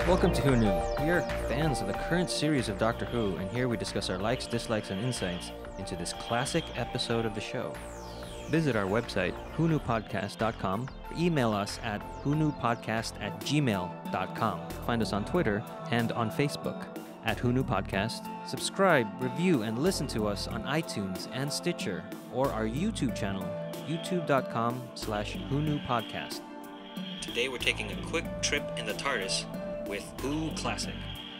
Welcome to Who Knew. We are fans of the current series of Doctor Who, and here we discuss our likes, dislikes, and insights into this classic episode of the show. Visit our website, whoknewpodcast.com, or email us at whoknewpodcast@gmail.com. Find us on Twitter and on Facebook at Who Knew Podcast. Subscribe, review, and listen to us on iTunes and Stitcher, or our YouTube channel, youtube.com/whoknewpodcast. Today we're taking a quick trip in the Tardis with Who Classic.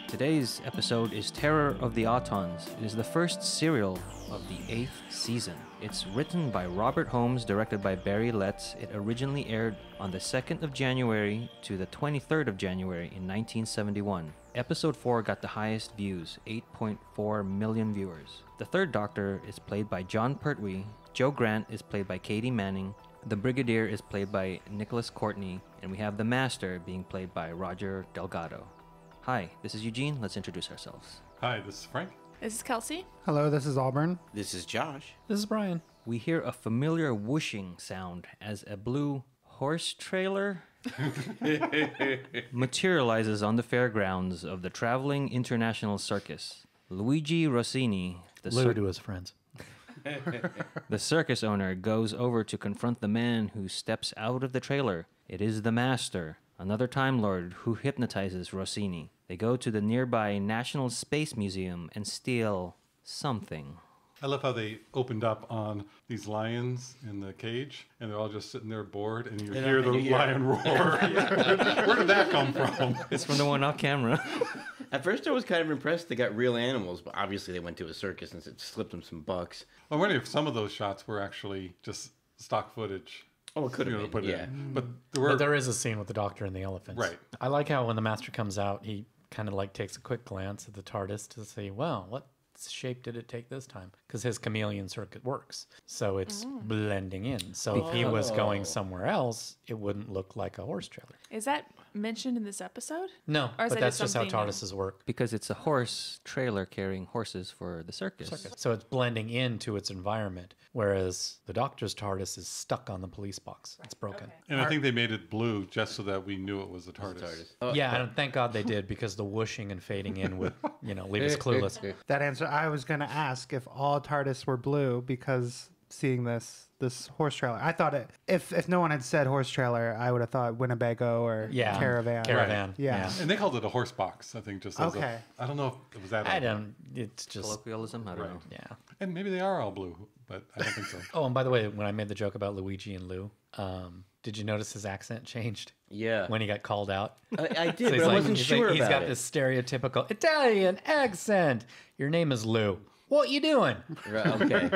Today's episode is Terror of the Autons. It is the first serial of the 8th season. It's written by Robert Holmes, directed by Barry Letts. It originally aired on the 2nd of January to the 23rd of January in 1971. Episode 4 got the highest views, 8.4 million viewers. The third Doctor is played by John Pertwee. Joe Grant is played by Katie Manning. The Brigadier is played by Nicholas Courtney, and we have the Master being played by Roger Delgado. Hi, this is Eugene. Let's introduce ourselves. Hi, this is Frank. This is Kelsey. Hello, this is Auburn. This is Josh. This is Brian. We hear a familiar whooshing sound as a blue horse trailer materializes on the fairgrounds of the Traveling International Circus. Luigi Rossini, Lou to his friends. the circus owner, goes over to confront the man who steps out of the trailer. It is the Master, another Time Lord who hypnotizes Rossini. They go to the nearby National Space Museum and steal something. I love how they opened up on these lions in the cage, and they're all just sitting there bored, and you hear the lion roar. Where did that come from? It's from the one off camera. At first I was kind of impressed they got real animals, but obviously they went to a circus and it slipped them some bucks. I'm wondering if some of those shots were actually just stock footage. Oh, it could have been, put yeah. in. But there is a scene with the Doctor and the elephants. Right. I like how when the Master comes out, he kind of like takes a quick glance at the TARDIS to say, well, what shape did it take this time? Because his chameleon circuit works. So it's blending in. So if he was going somewhere else, it wouldn't look like a horse trailer. Is that mentioned in this episode? No, Or is but that that's just just how something TARDISes work. Because it's a horse trailer carrying horses for the circus. So it's blending into its environment, whereas the Doctor's TARDIS is stuck on the police box. It's broken. And I think they made it blue just so that we knew it was the TARDIS. Yeah, and thank God they did, because the whooshing and fading in would, leave us clueless. That answer, I was going to ask if all TARDIS were blue, because seeing this horse trailer, I thought if no one had said horse trailer, I would have thought Winnebago or Caravan. Caravan. Yeah. And they called it a horse box, I think, just as Okay. I don't know if it was that. It's just... Colloquialism? I don't know. Yeah. And maybe they are all blue, but I don't think so. Oh, and by the way, when I made the joke about Luigi and Lou, did you notice his accent changed? Yeah. When he got called out? I did, but I wasn't sure he's about got it. this stereotypical Italian accent. Your name is Lou. What you doing? Right, okay.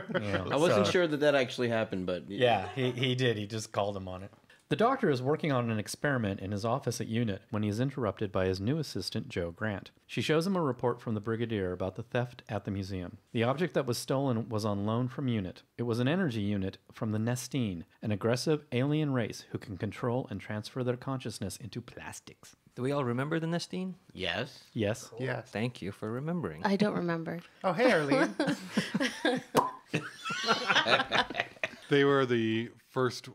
I wasn't sure that actually happened, but... Yeah, he did. He just called him on it. The Doctor is working on an experiment in his office at UNIT when he is interrupted by his new assistant, Joe Grant. She shows him a report from the Brigadier about the theft at the museum. The object that was stolen was on loan from UNIT. It was an energy unit from the Nestene, an aggressive alien race who can control and transfer their consciousness into plastics. Do we all remember the Nestene? Yes. Yes? Cool. Yes. Thank you for remembering. I don't remember. Oh, hey, Arlene. They were the first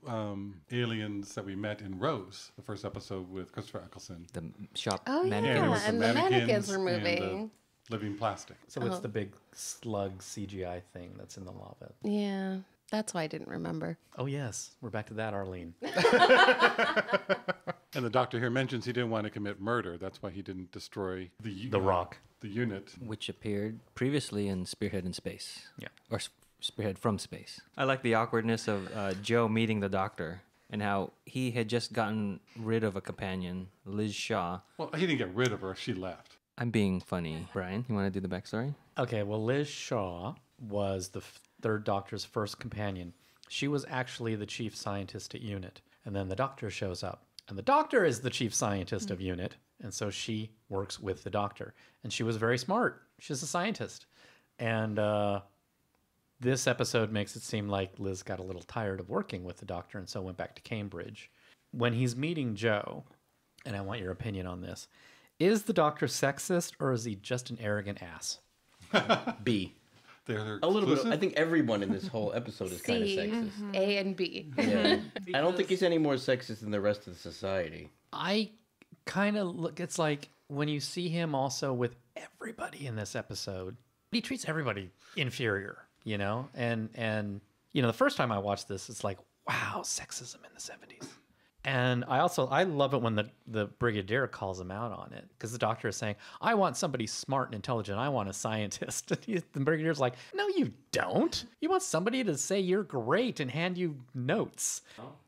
aliens that we met in Rose, the first episode with Christopher Eccleston. The shop Oh, yeah. mannequins. there was some and the mannequins were and the moving. living plastic. So it's the big slug CGI thing that's in the lava. Yeah, that's why I didn't remember. Oh, yes. We're back to that, Arlene. And the Doctor here mentions he didn't want to commit murder. That's why he didn't destroy the rock. the unit. Which appeared previously in Spearhead in Space. Yeah. Or Spearhead from Space. I like the awkwardness of Joe meeting the Doctor and how he had just gotten rid of a companion, Liz Shaw. Well, he didn't get rid of her. She left. I'm being funny. Brian, you want to do the backstory? Okay, well, Liz Shaw was the third Doctor's first companion. She was actually the chief scientist at UNIT. And then the Doctor shows up. And the Doctor is the chief scientist of UNIT. And so she works with the Doctor. And she was very smart. She's a scientist. And this episode makes it seem like Liz got a little tired of working with the Doctor and so went back to Cambridge. When he's meeting Joe, and I want your opinion on this, is the Doctor sexist or is he just an arrogant ass? B. They're A little bit. exclusive? I think everyone in this whole episode is kind of C, sexist. A, and B. Yeah. I don't think he's any more sexist than the rest of the society. I kind of look, it's like when you see him also with everybody in this episode, he treats everybody inferior, you know? And you know, the first time I watched this, it's like, wow, sexism in the 70s. And I love it when the brigadier calls him out on it, because the doctor is saying, I want somebody smart and intelligent. I want a scientist. And the brigadier's like, no, you don't. You want somebody to say you're great and hand you notes.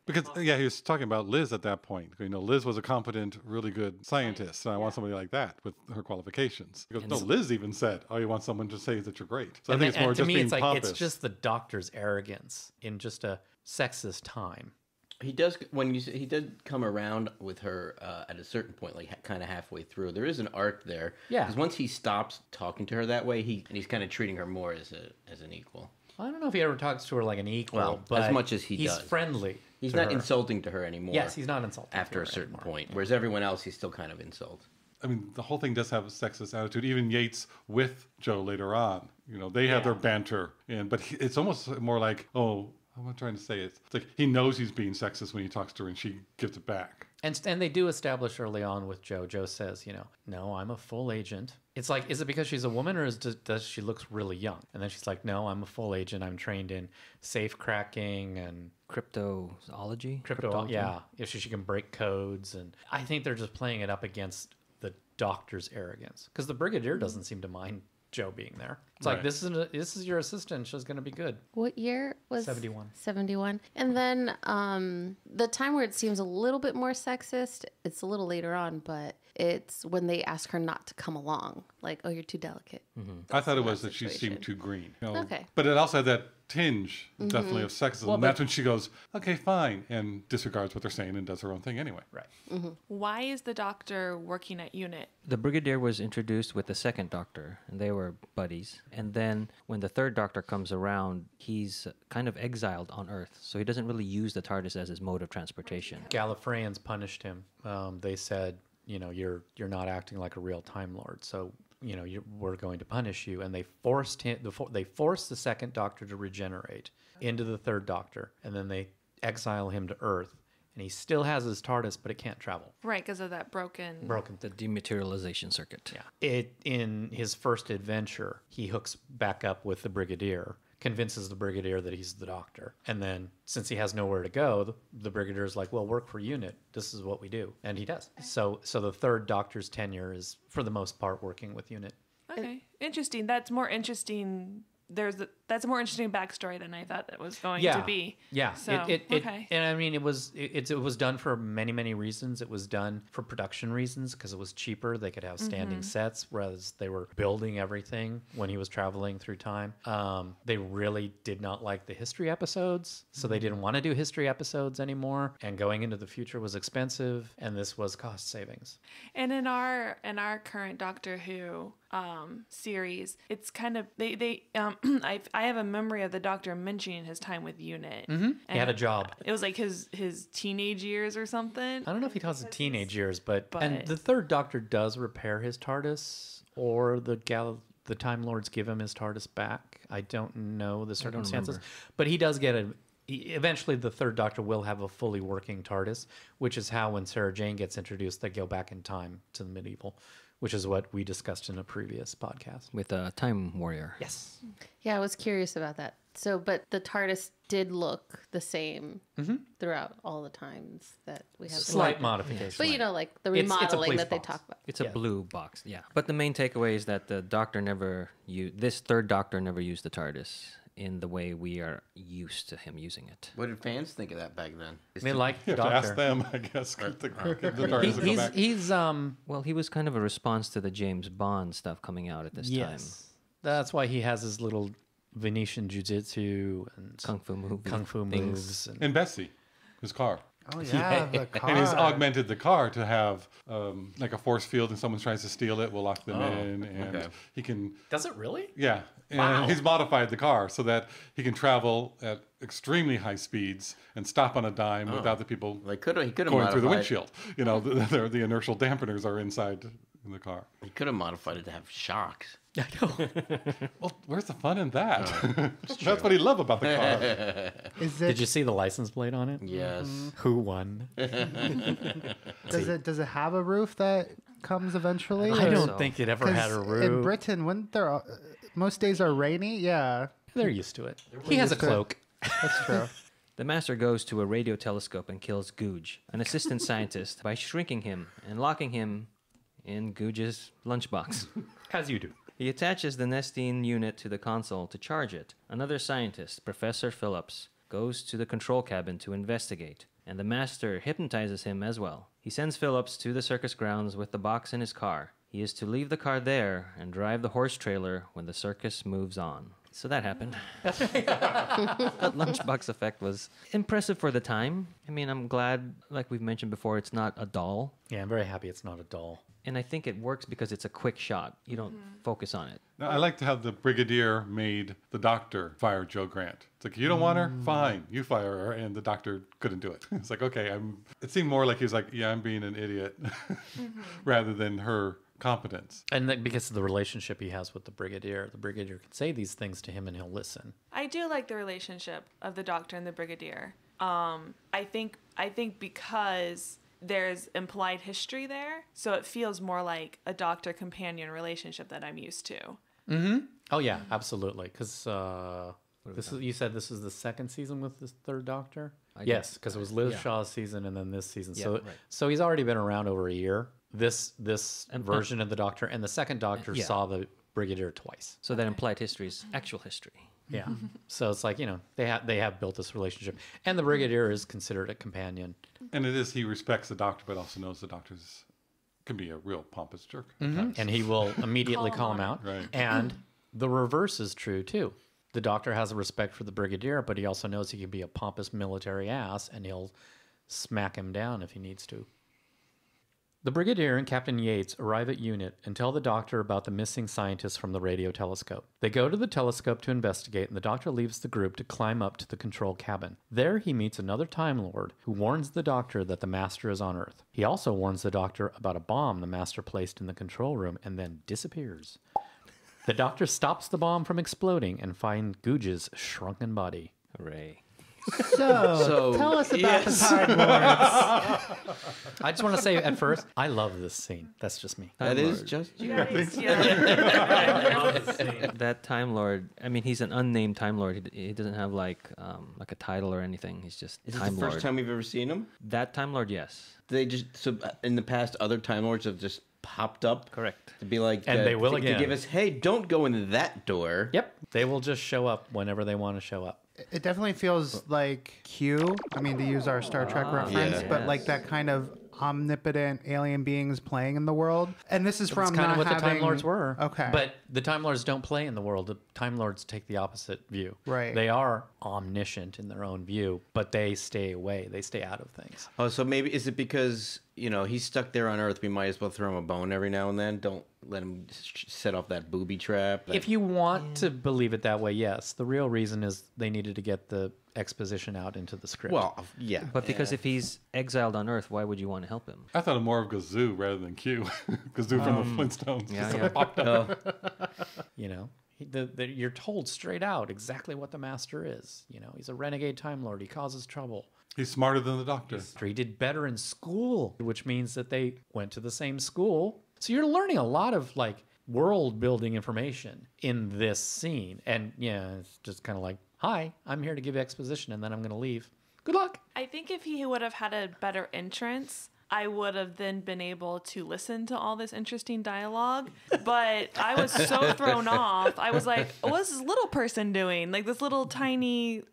Because, he was talking about Liz at that point. You know, Liz was a competent, really good scientist, and I want somebody like that with her qualifications. He goes, no, Liz even said, oh, you want someone to say that you're great. So I think it's more just being pompous. It's just the doctor's arrogance in just a sexist time. He does he did come around with her at a certain point, like kind of halfway through. There is an arc there. Yeah. Because once he stops talking to her that way, he's kind of treating her more as an equal. I don't know if he ever talks to her like an equal, but as much as he's does. friendly. He's not insulting to her anymore. Yes, he's not insulting after a certain point. Whereas everyone else, he's still kind of insult. I mean, the whole thing does have a sexist attitude. Even Yates with Joe later on, you know, they have their banter, but it's almost more like, oh. I'm trying to say it's like he knows he's being sexist when he talks to her and she gives it back. And they do establish early on with Joe. Joe says, you know, no, I'm a full agent. It's like, is it because she's a woman or does she looks really young? And then she's like, no, I'm a full agent. I'm trained in safe cracking and cryptozoology. Yeah. If she can break codes. And I think they're just playing it up against the doctor's arrogance, because the brigadier doesn't seem to mind Joe being there. It's like, this is your assistant. She's going to be good. What year was 71? 71. And then the time where it seems a little bit more sexist, it's a little later on, but it's when they ask her not to come along. Like, oh, you're too delicate. Mm-hmm. I thought it was that she seemed too green. You know? Okay. But it also had that tinge, definitely, of sexism. And that's when she goes, okay, fine, and disregards what they're saying and does her own thing anyway. Right. Why is the doctor working at UNIT? The brigadier was introduced with the second doctor, and they were buddies. And then when the third doctor comes around, he's kind of exiled on Earth, so he doesn't really use the TARDIS as his mode of transportation. Gallifreyans punished him. They said, you know, you're not acting like a real Time Lord, so you know we're going to punish you. And they forced him. They forced the second Doctor to regenerate into the third Doctor, and then they exile him to Earth. And he still has his TARDIS, but it can't travel. Right, because of that broken. The dematerialization circuit. Yeah. In his first adventure, he hooks back up with the Brigadier, convinces the Brigadier that he's the Doctor. And then, since he has nowhere to go, the Brigadier's like, well, work for UNIT. This is what we do. And he does. So the third Doctor's tenure is, for the most part, working with UNIT. Okay, interesting. That's more interesting. That's a more interesting backstory than I thought that was going to be. Yeah. So, okay. And I mean, it was done for many, many reasons. It was done for production reasons because it was cheaper. They could have standing sets, whereas they were building everything when he was traveling through time. They really did not like the history episodes, so they didn't want to do history episodes anymore. And going into the future was expensive, and this was cost savings. And in our current Doctor Who series, it's kind of I have a memory of the Doctor mentioning his time with UNIT. He had a job. It was like his teenage years or something. I don't know if he calls it teenage years, but and the third Doctor does repair his TARDIS, or the Time Lords give him his TARDIS back. I don't know the circumstances, but he does get eventually the third Doctor will have a fully working TARDIS, which is how when Sarah Jane gets introduced, they go back in time to the medieval, which is what we discussed in a previous podcast. With a Time Warrior. Yes. Yeah, I was curious about that. So, but the TARDIS did look the same throughout all the times that we have. Slight modification. But you know, like the remodeling that they talk about. It's a blue box, yeah. But the main takeaway is that the Doctor this third Doctor never used the TARDIS in the way we are used to him using it. What did fans think of that back then? They liked the You have to Doctor. ask them, I guess. Get the TARDIS to go back. He's Well, he was kind of a response to the James Bond stuff coming out at this time. That's why he has his little Venetian jiu-jitsu and Kung Fu moves. And Bessie, his car. Oh yeah, the car. And he's augmented the car to have like a force field, and someone tries to steal it, we'll lock them in, and he can. Does it really? Yeah, and he's modified the car so that he can travel at extremely high speeds and stop on a dime without the people He could have going through the windshield. You know, the inertial dampeners are inside in the car. He could have modified it to have shocks. I know. Well, where's the fun in that? That's what he loved about the car. Did you see the license plate on it? Yes. Who won? Does it have a roof that comes eventually? I or- don't think it ever had a 'cause room. in Britain, wouldn't there? Most days are rainy. Yeah, They're used to it. He has a used to it. cloak. that's true. The master goes to a radio telescope and kills Googe, an assistant scientist, by shrinking him and locking him in Googe's lunchbox. As you do. He attaches the Nestene unit to the console to charge it. Another scientist, Professor Phillips, goes to the control cabin to investigate, and the master hypnotizes him as well. He sends Phillips to the circus grounds with the box in his car. He is to leave the car there and drive the horse trailer when the circus moves on. So that happened. That lunchbox effect was impressive for the time. I mean, I'm glad, like we've mentioned before, it's not a doll. Yeah, I'm very happy it's not a doll. And I think it works because it's a quick shot. You don't focus on it. Now, I like to have the brigadier made the doctor fire Joe Grant. It's like, you don't want her? Fine, you fire her. And the doctor couldn't do it. It's like, okay, it seemed more like he was like, yeah, I'm being an idiot, rather than her competence. And that because of the relationship he has with the brigadier can say these things to him and he'll listen. I do like the relationship of the doctor and the brigadier. I think because there's implied history there, so it feels more like a doctor companion relationship that I'm used to. Mm-hmm. Oh yeah, absolutely. Because you said this is the second season with this third Doctor. Yes, because it was Liz Shaw's season and then this season. Yeah, right. So he's already been around over a year. This version of the Doctor and the second Doctor saw the brigadier twice. So that implied history is actual history. Yeah. So it's like, they have built this relationship, and the brigadier is considered a companion. And it is, he respects the doctor, but also knows the doctor's can be a real pompous jerk. And he will immediately call him out. Right. And the reverse is true too. The doctor has a respect for the brigadier, but he also knows he can be a pompous military ass, and he'll smack him down if he needs to. The brigadier and Captain Yates arrive at unit and tell the doctor about the missing scientists from the radio telescope. They go to the telescope to investigate, and the doctor leaves the group to climb up to the control cabin. There he meets another Time Lord who warns the doctor that the master is on Earth. He also warns the doctor about a bomb the master placed in the control room and then disappears. The doctor stops the bomb from exploding and finds Googe's shrunken body. Hooray. So tell us about the Time Lords. I just want to say at first, I love this scene. That's just me. That is just That Time Lord, I mean, he's an unnamed Time Lord. He doesn't have like a title or anything. He's just Is it Time the Lord. first time we've ever seen him? That Time Lord, yes. They just in the past, other Time Lords have just popped up. Correct. To be like, And they will to again. give us, hey, don't go into that door. Yep. They will just show up whenever they want to show up. It definitely feels like Q. I mean, to use our Star Trek reference, yeah. but like that kind of omnipotent alien beings playing in the world. And this is That's from kind not of what the Time having- Lords were. Okay. But the Time Lords don't play in the world. The Time Lords take the opposite view. Right. They are omniscient in their own view, but they stay away. They stay out of things. Oh, so maybe is it because he's stuck there on Earth? We might as well throw him a bone every now and then. Don't let him set off that booby trap. If you want to believe it that way, yes. The real reason is they needed to get the exposition out into the script. Well, yeah. But because if he's exiled on Earth, why would you want to help him? I thought of more of Gazoo rather than Q. Gazoo from the Flintstones. You're told straight out exactly what the master is. He's a renegade Time Lord. He causes trouble. He's smarter than the doctor. He did better in school, which means that they went to the same school. So you're learning a lot of world building information in this scene. And it's just kind of like, hi, I'm here to give exposition and then I'm going to leave. Good luck. I think if he would have had a better entrance, I would have then been able to listen to all this interesting dialogue. But I was so thrown off. I was like, what's this little person doing? Like this little tiny,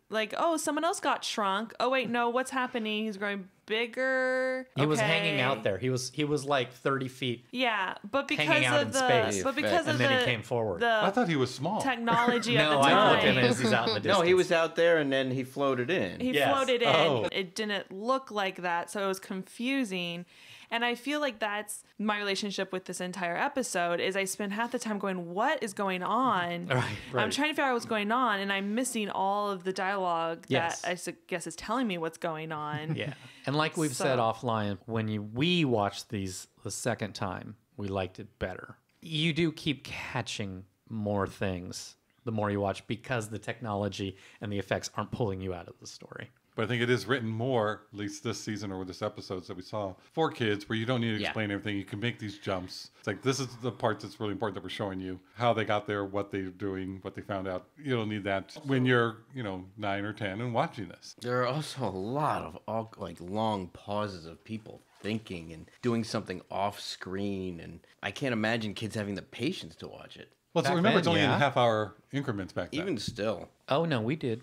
someone else got shrunk. Oh, wait, no, what's happening? He's growing bigger. He was hanging out there. He was like 30 feet. Yeah, but because hanging out of in the space. and then he came forward. I thought he was small. Technology at No, the time. I look at him as he's out in the distance. No, he was out there and then he floated in. He Yes. floated in. Oh. It didn't look like that, so it was confusing. And I feel like that's my relationship with this entire episode is I spend half the time going, what is going on? Right. I'm trying to figure out what's going on, and I'm missing all of the dialogue Yes. that I guess is telling me what's going on. Yeah. And like we've said So- offline, when we watched these the second time, we liked it better. You do keep catching more things the more you watch because the technology and the effects aren't pulling you out of the story. But I think it is written more, at least this season or this episodes that we saw, for kids where you don't need to explain everything. You can make these jumps. It's like, this is the part that's really important that we're showing you. How they got there, what they're doing, what they found out. You don't need that when you're, 9 or 10 and watching this. There are also a lot of long pauses of people thinking and doing something off screen, and I can't imagine kids having the patience to watch it. Well, so Back remember, then, it's only in yeah. half-hour increments back then. Even still, Oh no, we did.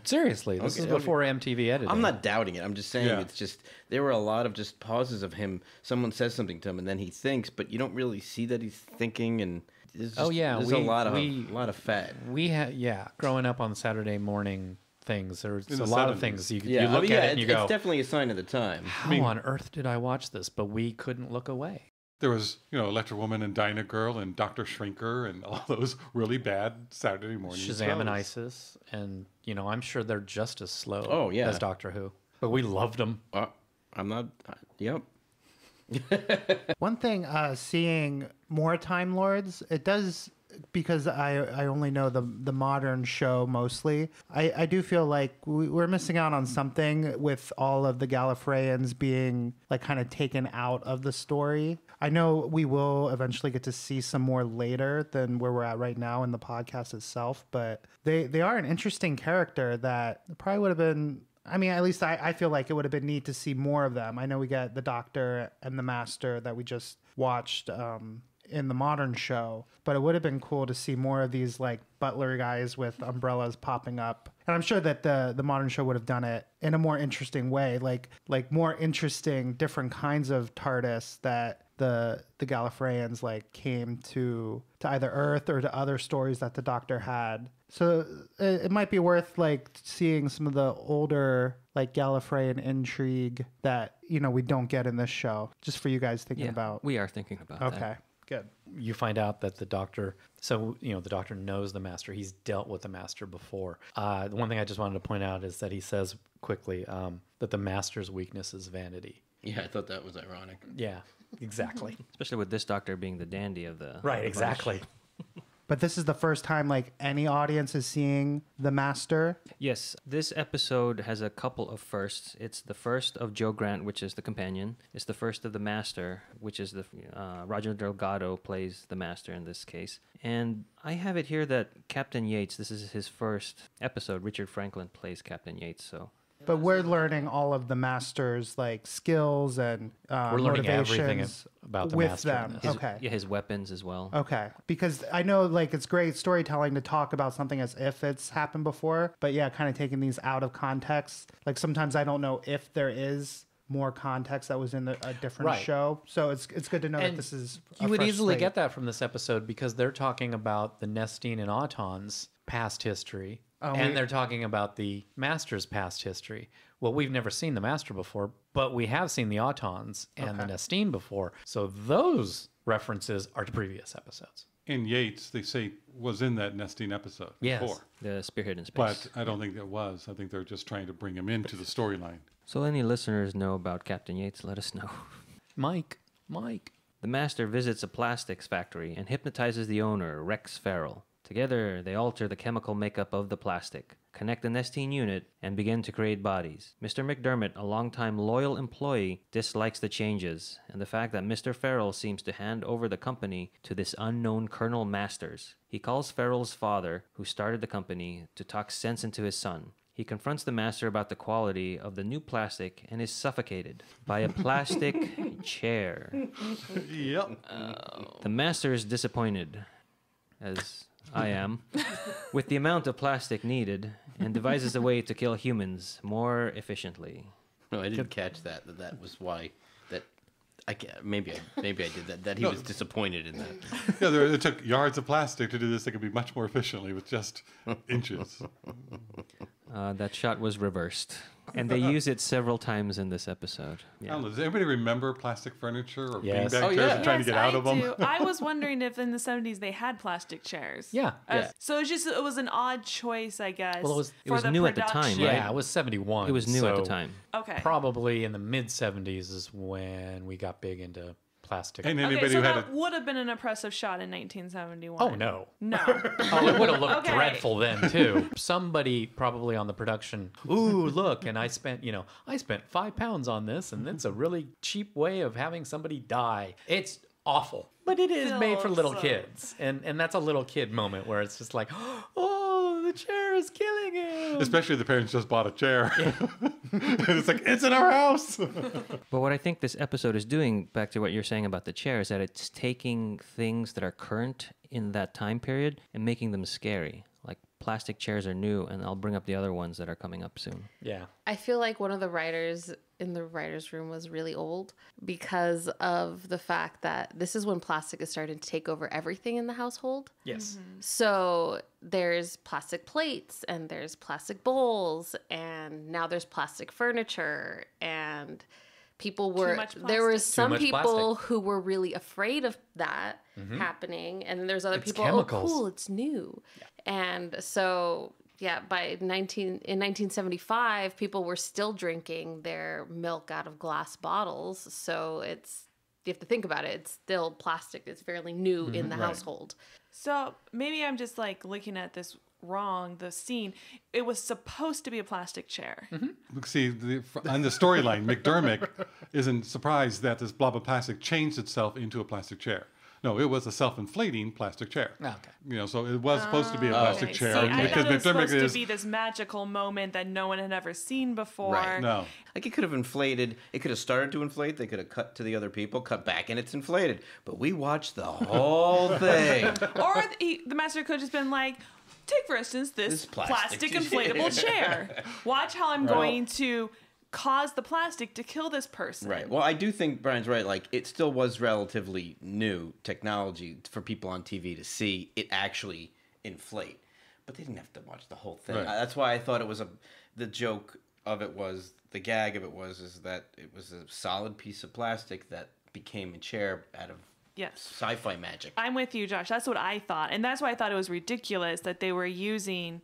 Seriously, this is before MTV editing. I'm not doubting it. I'm just saying Yeah. it's just there were a lot of just pauses of him. Someone says something to him, and then he thinks, but you don't really see that he's thinking. And there's just, there's a lot of fat. We had growing up on Saturday morning things. There's In a the lot 70s. of things you Yeah, look at it and you go, it's definitely a sign of the time. how on earth did I watch this? But we couldn't look away. There was, Electric Woman and Dinah Girl and Dr. Shrinker and all those really bad Saturday morning Shazam and shows. Isis, and I'm sure they're just as slow Oh, yeah. as Doctor Who. But we loved them. I'm not. Yep. One thing, seeing more Time Lords, it does, because I only know the modern show mostly. I do feel like we're missing out on something with all of the Gallifreyans being like kind of taken out of the story. I know we will eventually get to see some more later than where we're at right now in the podcast itself, but they are an interesting character that probably would have been. I mean, at least I feel like it would have been neat to see more of them. I know we got the Doctor and the Master that we just watched in the modern show, but it would have been cool to see more of these like butler guys with umbrellas popping up. And I'm sure that the modern show would have done it in a more interesting way, like more interesting, different kinds of TARDIS that the Gallifreyans like came to either Earth or to other stories that the Doctor had. So it might be worth like seeing some of the older like Gallifreyan intrigue that we don't get in this show. Just for you guys thinking about. We are thinking about that. Okay, good. You find out that the Doctor, the Doctor knows the Master. He's dealt with the Master before. The one thing I just wanted to point out is that he says quickly that the Master's weakness is vanity. Yeah, I thought that was ironic. Yeah, exactly. Especially with this Doctor being the dandy of the Right, bunch. exactly. But this is the first time like any audience is seeing the Master. Yes, this episode has a couple of firsts. It's the first of Joe Grant, which is the companion. It's the first of the Master, which is the Roger Delgado plays the Master in this case. And I have it here that Captain Yates, this is his first episode. Richard Franklin plays Captain Yates, so... But we're learning all of the Master's like skills and We're learning everything motivations about the with Master in them. this. Okay. His weapons as well. Okay, because I know like it's great storytelling to talk about something as if it's happened before, but yeah, kind of taking these out of context. Like sometimes I don't know if there is more context that was in a different Right. show, so it's good to know And that this is. You would easily get that from this episode because they're talking about the Nestene and Autons' past history. And they're talking about the Master's past history. Well, we've never seen the Master before, but we have seen the Autons and the Nestene before. So those references are to previous episodes. And Yates, they say, was in that Nestene episode Yes. before. The Spearhead in Space. But I don't think that was. I think they're just trying to bring him into the storyline. So any listeners know about Captain Yates, let us know. Mike. The Master visits a plastics factory and hypnotizes the owner, Rex Farrell. Together, they alter the chemical makeup of the plastic, connect the Nestene unit, and begin to create bodies. Mr. McDermott, a longtime loyal employee, dislikes the changes and the fact that Mr. Farrell seems to hand over the company to this unknown Colonel Masters. He calls Farrell's father, who started the company, to talk sense into his son. He confronts the Master about the quality of the new plastic and is suffocated by a plastic chair. Yep. The Master is disappointed, as I am, with the amount of plastic needed, and devises a way to kill humans more efficiently. No, I didn't catch that. That was why. That maybe I did that. That he was disappointed in that. Yeah, it took yards of plastic to do this. They could be much more efficiently with just inches. That shot was reversed, and they use it several times in this episode. I don't know, does anybody remember plastic furniture or Yes. beanbag Oh, chairs yeah. and trying to get out of them? do. I was wondering if in the 70s they had plastic chairs. Yeah. So it was an odd choice, I guess. Well, it was for the new at the time, production. right? Yeah, it was 71. It was new at the so time. Okay. Probably in the mid-70s is when we got big into plastic. And Okay, anybody so who had that would have been an impressive shot in 1971. Oh, no. No. Oh, it would have looked Okay. dreadful then too. Somebody probably on the production, ooh, look, and I spent £5 on this, and it's a really cheap way of having somebody die. It's awful, but it is made for little kids, and that's a little kid moment where it's just like, oh, the chair is killing him. Especially the parents just bought a chair. And it's like, it's in our house. But what I think this episode is doing, back to what you're saying about the chair, is that it's taking things that are current in that time period and making them scary. Like plastic chairs are new, and I'll bring up the other ones that are coming up soon. Yeah. I feel like one of the writers in the writer's room was really old because of the fact that this is when plastic is starting to take over everything in the household. Yes. So there's plastic plates and there's plastic bowls and now there's plastic furniture and people were much there were plastic. some much people plastic. who were really afraid of that happening and then there's other It's people chemicals. oh cool it's new. And so yeah, in 1975 people were still drinking their milk out of glass bottles. So you have to think about it. It's still plastic. It's fairly new in the household. So maybe I'm just like looking at this wrong. The scene, it was supposed to be a plastic chair. Look, see, on the storyline, McDermott isn't surprised that this blob of plastic changed itself into a plastic chair. No, it was a self-inflating plastic chair. Okay. So it was supposed to be a plastic Okay. chair See, I because thought it was McDermott supposed is to be this magical moment that no one had ever seen before. Right. no. Like it could have inflated. It could have started to inflate. They could have cut to the other people, cut back, and it's inflated. But we watched the whole thing. Or the master could have just been like, take for instance this plastic inflatable chair. Watch how I'm going to cause the plastic to kill this person. Right. Well, I do think Brian's right. Like, it still was relatively new technology for people on TV to see it actually inflate. But they didn't have to watch the whole thing. Right. That's why I thought it was the joke of it was, the gag of it is that it was a solid piece of plastic that became a chair out of Yes. sci-fi magic. I'm with you, Josh. That's what I thought. And that's why I thought it was ridiculous that they were using...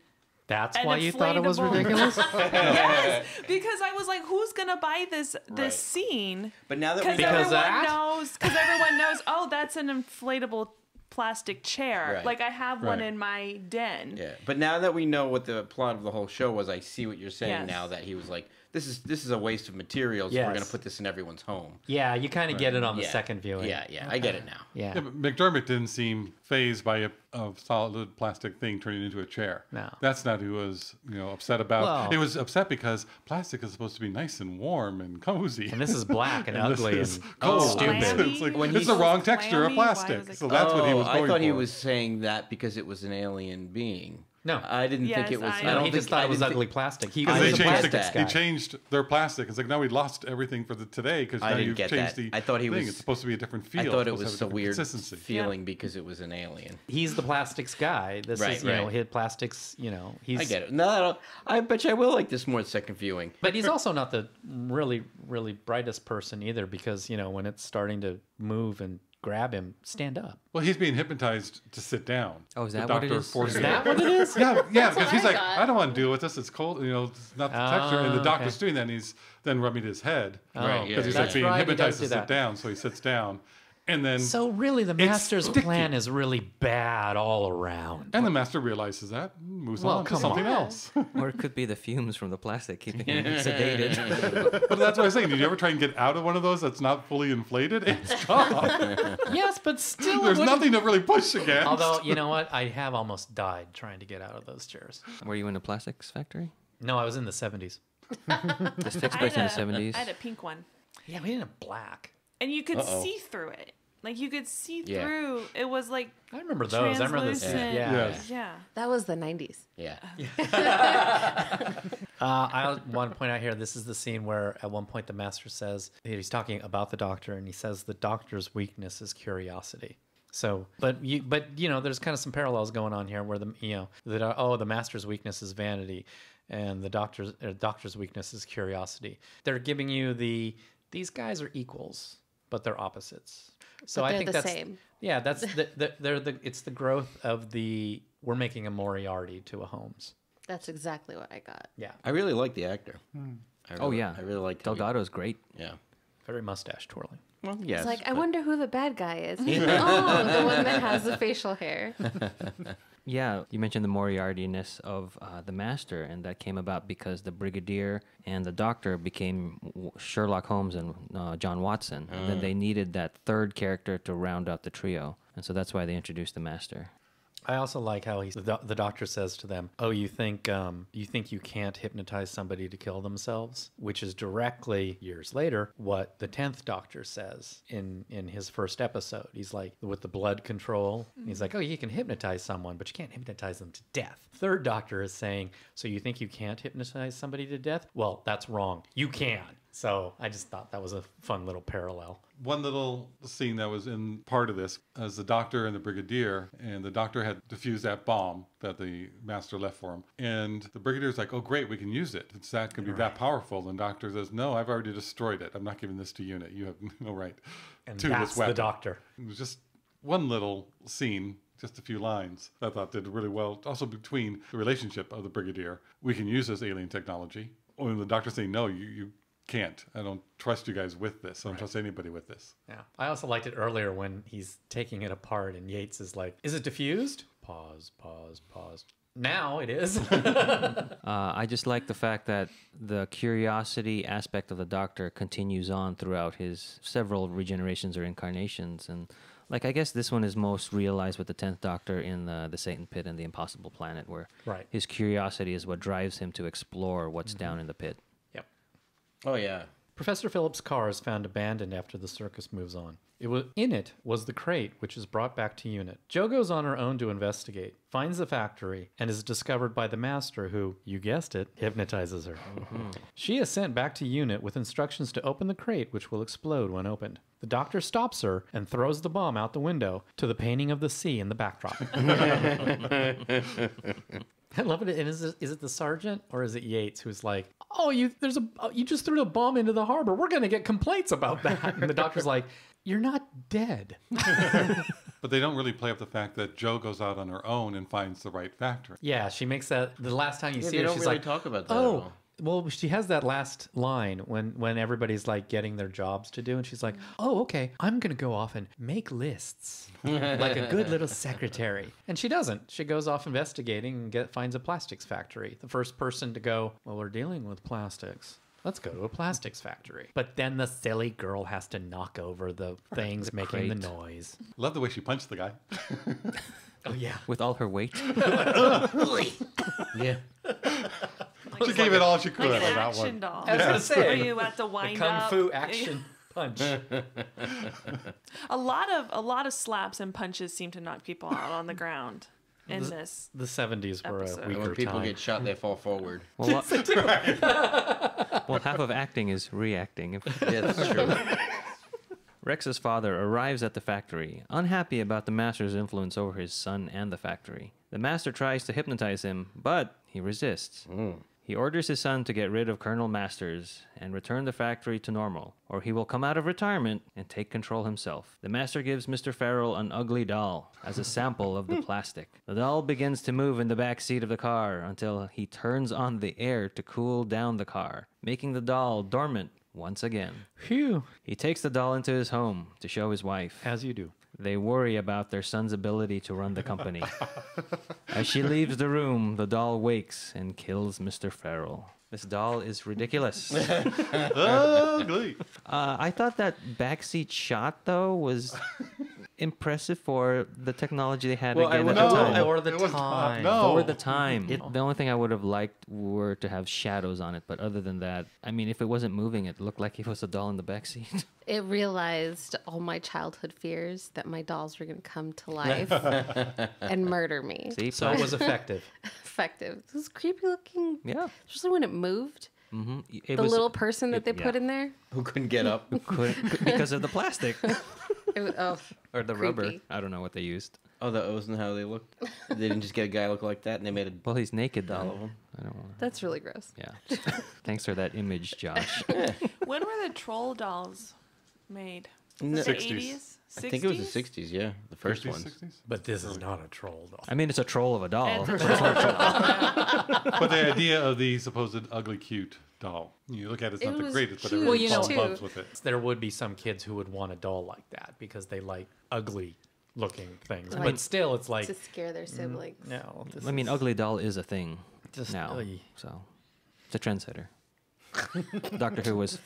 That's An why you thought it was inflatable- ridiculous? Yes, because I was like, who's going to buy this Right. scene? But now that we Because everyone knows, oh, that's an inflatable plastic chair. Right. Like I have one Right. in my den. Yeah, but now that we know what the plot of the whole show was, I see what you're saying Yes. now. That he was like, "This is a waste of materials. We're Yes. going to put this in everyone's home." Yeah, you kind of get it on the Yeah. second viewing. Yeah, I get it now. Yeah. Yeah, but McDermott didn't seem phased by a solid plastic thing turning into a chair. No. That's not who was upset about. Well- It was upset because plastic is supposed to be nice and warm and cozy. And this is black and And this ugly is and cold. stupid. Clammy? It's like When it's he the says wrong texture of clammy, why plastic. was it So that's what he was going I thought for. he was saying that because it was an alien being. No. I didn't think Yes, it was. I- I No, don't he think, just thought I it was didn't ugly think- plastic. He Because was they a changed, plastics he guy. changed their plastic. It's like, now we lost everything for the today because I now didn't you've get changed that. the I thought he thing. was- It's supposed to be a different feel. I It's thought it supposed to was have so different weird consistency. feeling because it was an alien. He's the plastics guy. This Right, is, you know, right. his plastics, he's... I get it. No, I bet you I will like this more second viewing. But he's also not the really, really brightest person either because, when it's starting to move and grab him, stand up. Well, he's being hypnotized to sit down. Oh, is The that what it doctor is? forces Is him. that what it is? Yeah, because what he's I like, thought. I don't want to deal with this. It's cold. It's not the texture. And the Oh, doctor's okay. doing that, and he's then rubbing his head Right, because he's yeah. like being That's right, he hypnotized does to do sit that. down. So he sits down, and then So really, the It's master's sticky. plan is really bad all around. and the master realizes that, moves Well, on to come something on. else. Or it could be the fumes from the plastic keeping him sedated. But that's what I'm saying. Did you ever try and get out of one of those that's not fully inflated? It's tough. Yes, but still, it There's wouldn't- nothing to really push against. Although, you know what? I have almost died trying to get out of those chairs. Were you in a plastics factory? No, I was in the 70s. This takes I place in the had, 70s. I had a pink one. Yeah, we didn't have black. And you could Uh-oh. see through it. Like you could see Yeah. through. It was like I remember those. I remember this. translucent. Yeah. Yes. Yeah. That was the 90s. Yeah. I want to point out here, this is the scene where at one point the master says, he's talking about the doctor, and he says the doctor's weakness is curiosity. So, but there's kind of some parallels going on here where the master's weakness is vanity, and the doctor's weakness is curiosity. They're giving you these guys are equals, but they're opposites. So But I they're think the that's same. Yeah, that's it's the growth of we're making a Moriarty to a Holmes. That's exactly what I got. Yeah, I really like the actor. Hmm. Oh, yeah. I really like Delgado's great. Yeah. very mustache twirling. Well, yes. It's like, I but- wonder who the bad guy is. Oh, the one that has the facial hair. Yeah, you mentioned the Moriarty-ness of the Master, and that came about because the Brigadier and the Doctor became Sherlock Holmes and John Watson, and then they needed that third character to round out the trio, and so that's why they introduced the Master. I also like how the doctor says to them, "Oh, you think you can't hypnotize somebody to kill themselves?" Which is directly years later what the 10th Doctor says in his first episode. He's like, with the blood control, he's like, "Oh, you can hypnotize someone, but you can't hypnotize them to death." Third Doctor is saying, "So you think you can't hypnotize somebody to death? Well, that's wrong. You can." So I just thought that was a fun little parallel. One little scene that was in part of this is the Doctor and the Brigadier, and the Doctor had defused that bomb that the Master left for him. And the Brigadier's like, "Oh, great, we can use it. It's that can be that powerful." And the Doctor says, "No, I've already destroyed it. I'm not giving this to UNIT. You have no right And to that's this the weapon." Doctor. It was just one little scene, just a few lines that I thought did really well. Also between the relationship of the Brigadier, we can use this alien technology. When the Doctor's saying, "No, you can't. I don't trust you guys with this. I don't trust anybody with this." Yeah. I also liked it earlier when he's taking it apart and Yates is like, "Is it diffused?" Pause, pause, pause. Now it is. I just like the fact that the curiosity aspect of the Doctor continues on throughout his several regenerations or incarnations, and like I guess this one is most realized with the 10th Doctor in the Satan Pit and the Impossible Planet, where Right. his curiosity is what drives him to explore what's down in the pit. Yep. Oh, yeah. Professor Phillips' car is found abandoned after the circus moves on. In it was the crate, which is brought back to UNIT. Jo goes on her own to investigate, finds the factory, and is discovered by the Master who, you guessed it, hypnotizes her. She is sent back to UNIT with instructions to open the crate, which will explode when opened. The Doctor stops her and throws the bomb out the window to the painting of the sea in the backdrop. I love it. And is it the sergeant or is it Yates who's like, "Oh, you just threw a bomb into the harbor. We're going to get complaints about that." And the Doctor's like, "You're not dead." But they don't really play up the fact that Jo goes out on her own and finds the right factory. Yeah, she makes that the last time you see They her. don't She's really like, talk about that at "Oh." all. Well, she has that last line when everybody's like getting their jobs to do, and she's like, "Oh, okay, I'm gonna go off and make lists like a good little secretary." And she doesn't. She goes off investigating and finds a plastics factory. The first person to go, "Well, we're dealing with plastics. Let's go to a plastics factory." But then the silly girl has to knock over the things making the crate. noise. Love the way she punched the guy. Oh yeah. With all her weight. Yeah. She gave it all she could Like on an that action one. doll. I was gonna say, Where you have to the wind kung up. fu action punch. A lot of slaps and punches seem to knock people out on the ground in this. The 70s were Episode. a And weaker when people time. get shot, they fall forward. Well, well, half of acting is reacting. Yeah, that's true. Rex's father arrives at the factory, unhappy about the Master's influence over his son and the factory. The Master tries to hypnotize him, but he resists. He orders his son to get rid of Colonel Masters and return the factory to normal, or he will come out of retirement and take control himself. The Master gives Mr. Farrell an ugly doll as a sample of the plastic. The doll begins to move in the back seat of the car until he turns on the air to cool down the car, making the doll dormant once again. Phew. He takes the doll into his home to show his wife. As you do. They worry about their son's ability to run the company. As she leaves the room, the doll wakes and kills Mr. Farrell. This doll is ridiculous. Ugly. I thought that backseat shot, though, was impressive for the technology they had again at the time. For the it was time. not. No. For the time. The only thing I would have liked were to have shadows on it, but other than that, I mean, if it wasn't moving, it looked like it was a doll in the backseat. It realized all my childhood fears that my dolls were going to come to life and murder me. See? So it was effective. Effective. This was creepy looking, Yeah. especially when it moved. It The was, little person that they put yeah. in there. Who couldn't get up? because of the plastic It was, oh, or the rubber. Creepy. I don't know what they used. Oh, that wasn't how they looked. They didn't just get a guy look like that, and they made a Well, he's naked doll though. of him. I don't want to. that's really gross. Yeah. Thanks for that image, Josh. When were the troll dolls made? No. Was it 60s. the 80s? 60s? I think it was the 60s, yeah. The first 50s, ones. 60s? But this is not a troll doll. I mean, it's a troll of a doll. It's a troll doll. But the idea of the supposed ugly cute doll. You look at it, it's It not the was greatest, but cute, everybody Well, falls you in know- love with it. There would be some kids who would want a doll like that because they like ugly looking things. Like- But still, it's like, To scare their siblings. no. This I mean, is ugly doll is a thing just, now, ugh. so it's a trendsetter. Doctor Who was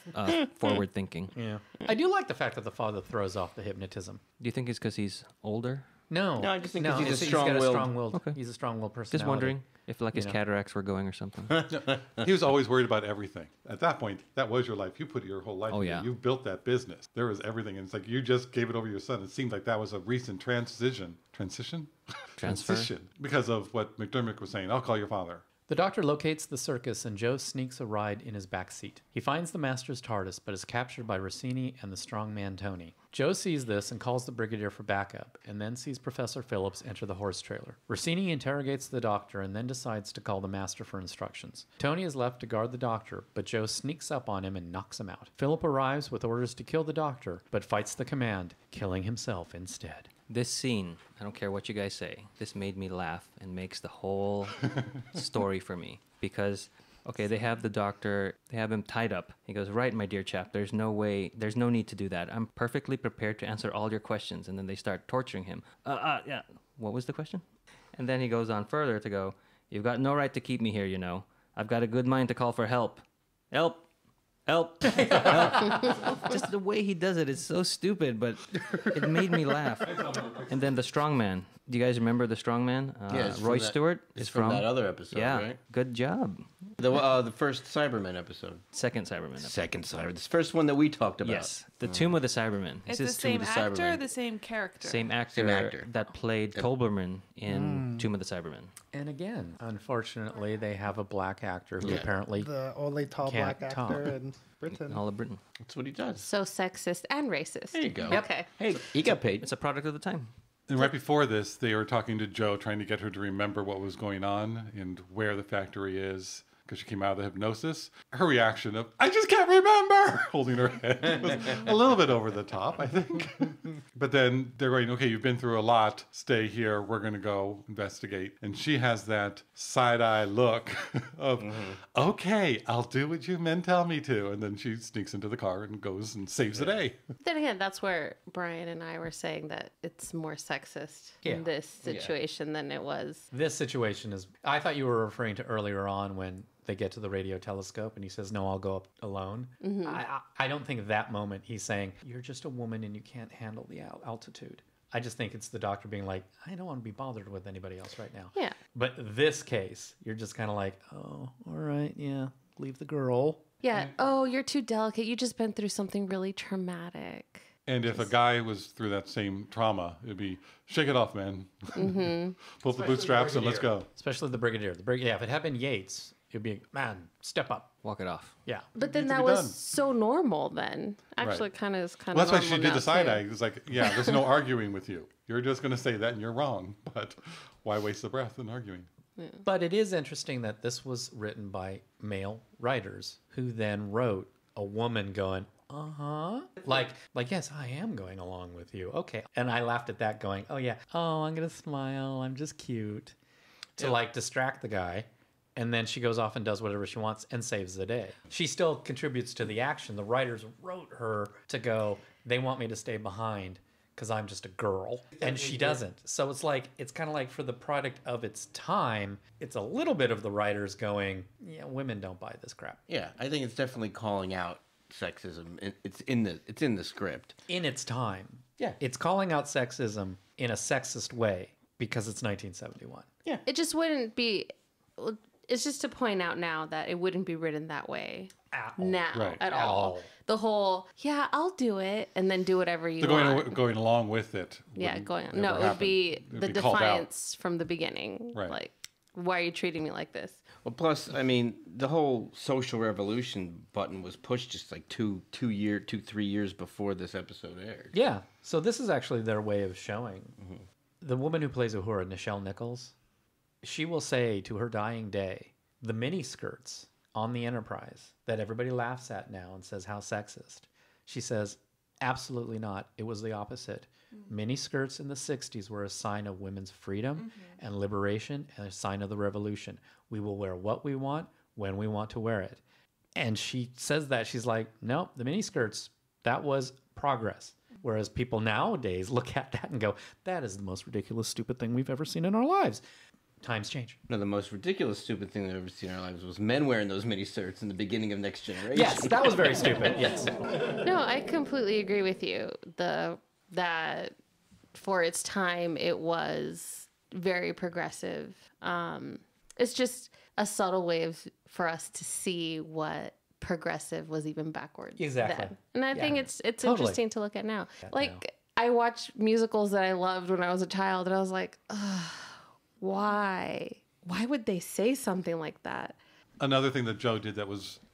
forward thinking. Yeah. I do like the fact that the father throws off the hypnotism. Do you think it's because he's older? No. No, I just think 'cause he's a got a strong-willed- strong-willed. Okay. He's a strong-willed personality. Just wondering if like his You know. cataracts were going or something. He was always worried about everything. At that point, that was your life. You put your whole life Oh, into yeah. it. You built that business. There was everything. And it's like you just gave it over to your son. It seemed like that was a recent transition. Transition? Transfer? Transition. Because of what McDermott was saying. I'll call your father. The doctor locates the circus and Joe sneaks a ride in his back seat. He finds the master's TARDIS but is captured by Rossini and the strongman Tony. Joe sees this and calls the brigadier for backup and then sees Professor Phillips enter the horse trailer. Rossini interrogates the doctor and then decides to call the master for instructions. Tony is left to guard the doctor, but Joe sneaks up on him and knocks him out. Philip arrives with orders to kill the doctor but fights the command, killing himself instead. This scene, I don't care what you guys say, this made me laugh and makes the whole story for me. Because, okay, they have the doctor, they have him tied up. He goes, right, my dear chap, there's no need to do that. I'm perfectly prepared to answer all your questions. And then they start torturing him. Yeah. What was the question? And then he goes on further to go, you've got no right to keep me here, you know. I've got a good mind to call for help. Help! Help! Help! Just the way he does it is so stupid, but it made me laugh. And then the strongman. Do you guys remember the strongman? Yeah, it's from Roy that- Stewart it's is from that other episode, Yeah, right? good job. The first Cybermen episode. Second Cyberman. episode. Second Cyber. This first one that we talked about. Yes, the Tomb of the Cybermen. It's This the is same the actor or Cybermen. the same character? same actor, Same actor. that played Tolberman in Tomb of the Cybermen. And again, unfortunately, they have a black actor who Yeah. apparently The only tall Can't black talk. actor in Britain. In all of Britain. That's what he does. So sexist and racist. There you go. Okay. Hey, he got paid. It's a product of the time. And right before this, they were talking to Joe, trying to get her to remember what was going on and where the factory is, because she came out of the hypnosis. Her reaction of, I just can't remember, holding her head, was a little bit over the top, I think. But then they're going, okay, you've been through a lot. Stay here. We're going to go investigate. And she has that side-eye look of, okay, I'll do what you men tell me to. And then she sneaks into the car and goes and saves the day. Then again, that's where Brian and I were saying that it's more sexist Yeah. in this situation than it was. this situation is. I thought you were referring to earlier on when they get to the radio telescope and he says, "No, I'll go up alone." I don't think that moment he's saying you're just a woman and you can't handle the altitude. I just think it's the doctor being like, I don't want to be bothered with anybody else right now. Yeah. But this case, you're just kind of like, oh, all right, yeah, leave the girl. Yeah. Oh, you're too delicate. You just been through something really traumatic. And if a guy was through that same trauma, it'd be, shake it off, man. Pull up the bootstraps and let's go. Especially the brigadier. Yeah, if it had been Yates, it'd be, man, step up. Walk it off. Yeah. But then needs to that be was done. so normal then. Actually, Right. kind of is kind Well, of that's why she did now, the side too. eye. It's like, yeah, there's no arguing with you. You're just going to say that and you're wrong. But why waste the breath in arguing? But it is interesting that this was written by male writers who then wrote a woman going, like, yes, I am going along with you. Okay. And I laughed at that going, oh, yeah. Oh, I'm going to smile. I'm just cute. To like distract the guy. And then she goes off and does whatever she wants and saves the day. She still contributes to the action. The writers wrote her to go, they want me to stay behind because I'm just a girl. And she doesn't. So it's like, it's kind of like for the product of its time, it's a little bit of the writers going, yeah, women don't buy this crap. Yeah, I think it's definitely calling out sexism. It's in the script. In its time. Yeah. It's calling out sexism in a sexist way because it's 1971. It just wouldn't be. It's just to point out now that it wouldn't be written that way now Right. at At all. all. The whole, yeah, I'll do it, and then do whatever you So want. going along with it. Yeah, wouldn't going on. ever No, it would happen. be It'd the be called out. defiance from the beginning. Right. Like, why are you treating me like this? Well, plus, I mean, the whole social revolution button was pushed just like 3 years before this episode aired. Yeah. So this is actually their way of showing. The woman who plays Uhura, Nichelle Nichols, she will say to her dying day, the mini skirts on the Enterprise that everybody laughs at now and says how sexist. She says, absolutely not. It was the opposite. Mini skirts in the 60s were a sign of women's freedom and liberation and a sign of the revolution. We will wear what we want when we want to wear it. And she says that. She's like, nope, the miniskirts, that was progress. Whereas people nowadays look at that and go, that is the most ridiculous, stupid thing we've ever seen in our lives. Times change. No, the most ridiculous, stupid thing I've ever seen in our lives was men wearing those mini skirts in the beginning of Next Generation. Yes, that was very stupid. Yes. No, I completely agree with you. That for its time, it was very progressive. It's just a subtle way for us to see what progressive was even backwards. Exactly. Then. And I think it's Totally. interesting to look at now. Like I watched musicals that I loved when I was a child, and I was like, ugh, why? Why would they say something like that? Another thing that Joe did that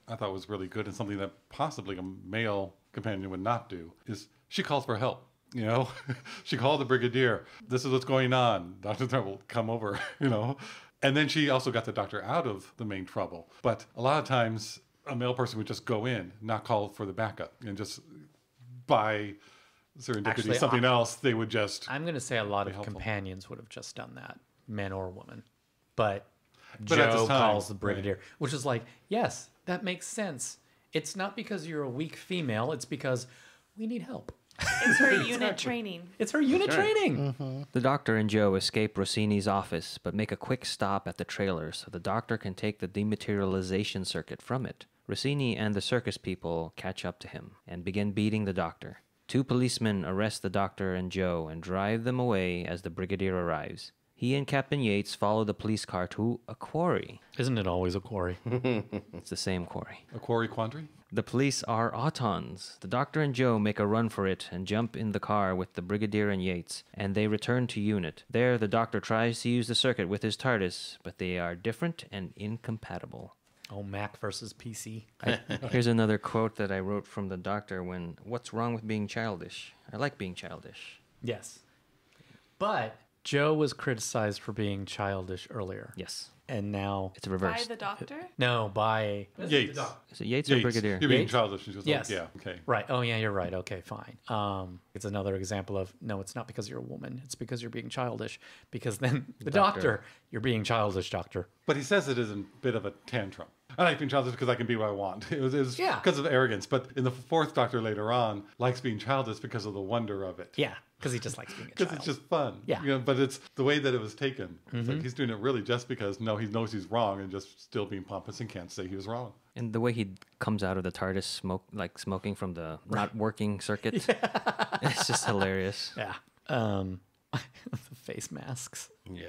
I thought was really good and something that possibly a male companion would not do is she calls for help. You know, she called the brigadier. This is what's going on. Dr. Thurl, come over, you know. And then she also got the doctor out of the main trouble. But a lot of times a male person would just go in, not call for the backup, and just by serendipity, Actually, something else, they would just... I'm going to say a lot of helpful. companions would have just done that, men or women. But at Joe this time, calls the brigadier, which is like, yes, that makes sense. It's not because you're a weak female. It's because we need help. It's her unit training. It's her unit training. The doctor and Joe escape Rossini's office, but make a quick stop at the trailer so the doctor can take the dematerialization circuit from it. Rossini and the circus people catch up to him and begin beating the doctor. 2 policemen arrest the doctor and Joe and drive them away as the brigadier arrives. He and Captain Yates follow the police car to a quarry. Isn't it always a quarry? It's the same quarry. A quarry quandary? The police are Autons. The doctor and Joe make a run for it and jump in the car with the brigadier and Yates, and they return to unit. There, the doctor tries to use the circuit with his Tardis, but they are different and incompatible. Oh, Mac versus PC. Here's another quote that I wrote from the doctor what's wrong with being childish? I like being childish. Yes. But Joe was criticized for being childish earlier. Yes. And now... It's reversed. By the doctor? No, by... Yates. Is it Yates or Brigadier? You're being Yates? childish. And she was Yes. like, yeah, okay. Right. Oh, yeah, you're right. Okay, fine. It's another example of, no, it's not because you're a woman. It's because you're being childish. Because then the doctor, you're being childish, doctor. But he says it is a bit of a tantrum. I like being childish because I can be what I want. It was Yeah. because of arrogance. But in the 4th Doctor later on, likes being childish because of the wonder of it. Yeah, because he just likes being a Because child. it's just fun. Yeah. You know, but it's the way that it was taken. It's like he's doing it really just because, no, he knows he's wrong and just still being pompous and can't say he was wrong. And the way he comes out of the TARDIS smoking from the not working circuit. It's just hilarious. Yeah. The face masks. Yeah.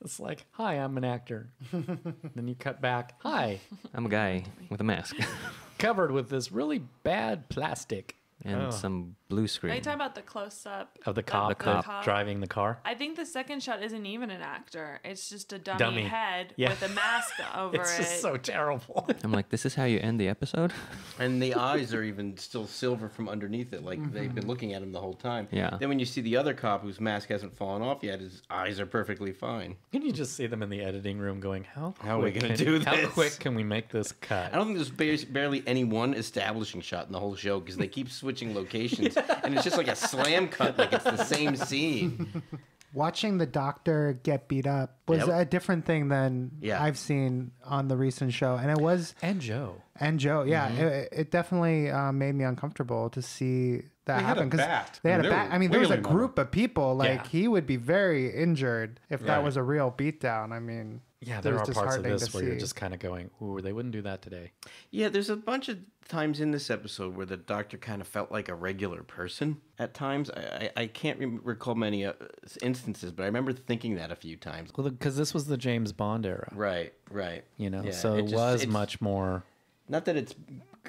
It's like, hi, I'm an actor. Then you cut back, hi, I'm a guy with a mask covered with this really bad plastic. and some blue screen. Are you talking about the close up Of the cop, driving the car. I think the second shot isn't even an actor. It's just a dummy, Dummy. head Yeah. with a mask over It's it. just so terrible. I'm like, this is how you end the episode? And the eyes are even still silver from underneath it, like they've been looking at him the whole time. Yeah. Then when you see the other cop whose mask hasn't fallen off yet, his eyes are perfectly fine. Can you just see them in the editing room going, how are we quick gonna can- do How this?" quick can we make this cut? I don't think there's barely any one establishing shot in the whole show because they keep switching locations, and it's just like a slam cut, like it's the same scene. Watching the doctor get beat up was Yep. a different thing than Yeah. I've seen on the recent show. And it was, And Joe. and Joe, yeah, it definitely made me uncomfortable to see that They had a happen. 'cause bat. They had I mean, a they bat. were I mean, there was a wailing on group of people. Like, Yeah. he would be very injured if that Right. was a real beatdown. I mean, Yeah, it there was are parts of disheartening this to where you're see. just kind of going, ooh, they wouldn't do that today. Yeah, there's a bunch of times in this episode where the doctor kind of felt like a regular person at times. I can't recall many instances, but I remember thinking that a few times. Well, because this was the James Bond era, Right, right. you know, Yeah, so it just- was it's- much more. Not that it's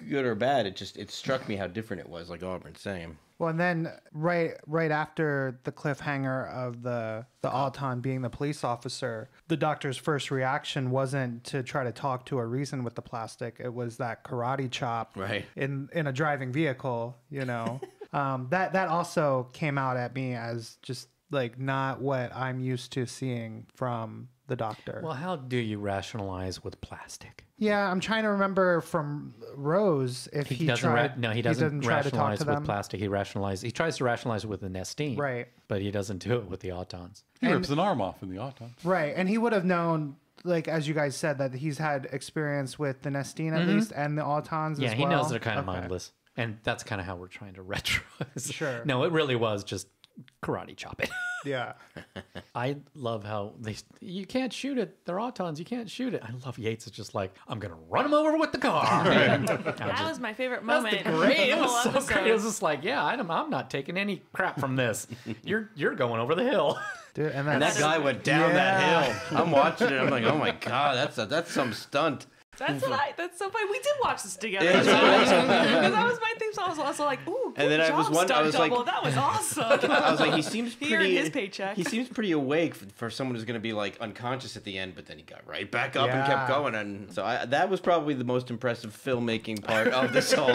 good or bad, it struck me how different it was, like Auburn's saying. Well, and then right after the cliffhanger of the Auton being the police officer, the doctor's first reaction wasn't to try to talk to or reason with the plastic. It was that karate chop Right. in a driving vehicle, you know. That also came out at me as just like not what I'm used to seeing from the doctor. Well, how do you rationalize with plastic? Yeah, I'm trying to remember from Rose if he doesn't tried. no, he doesn't try to talk rationalize to with them. plastic. He tries to rationalize it with the Nestene, Right. But he doesn't do it with the Autons. He rips an arm off in the Autons. Right, and he would have known like as you guys said, that he's had experience with the Nestene at least and the Autons Yeah, as well? he knows they're kind of Okay. mindless. And that's kind of how we're trying to retro. Sure. No, it really was just karate chop it. Yeah. I love how you can't shoot it. They're Autons. You can't shoot it. I love Yates. It's just like, I'm going to run him over with the car. That was my favorite moment. That's great. in It the was whole so episode. great. It was just like, yeah, I'm not taking any crap from this. You're going over the hill. Dude, and And that guy went down that hill. I'm watching it. I'm like, oh my god, that's some stunt. That's so funny. We did watch this together. Because that was my theme song. I was also like, ooh, good And then I job, was wondering- I stunt was like- double. That was awesome. I was like, he seems He earned pretty. his paycheck. He seems pretty awake for someone who's going to be like unconscious at the end, but then he got right back up and kept Yeah. going. And so that was probably the most impressive filmmaking part of this whole.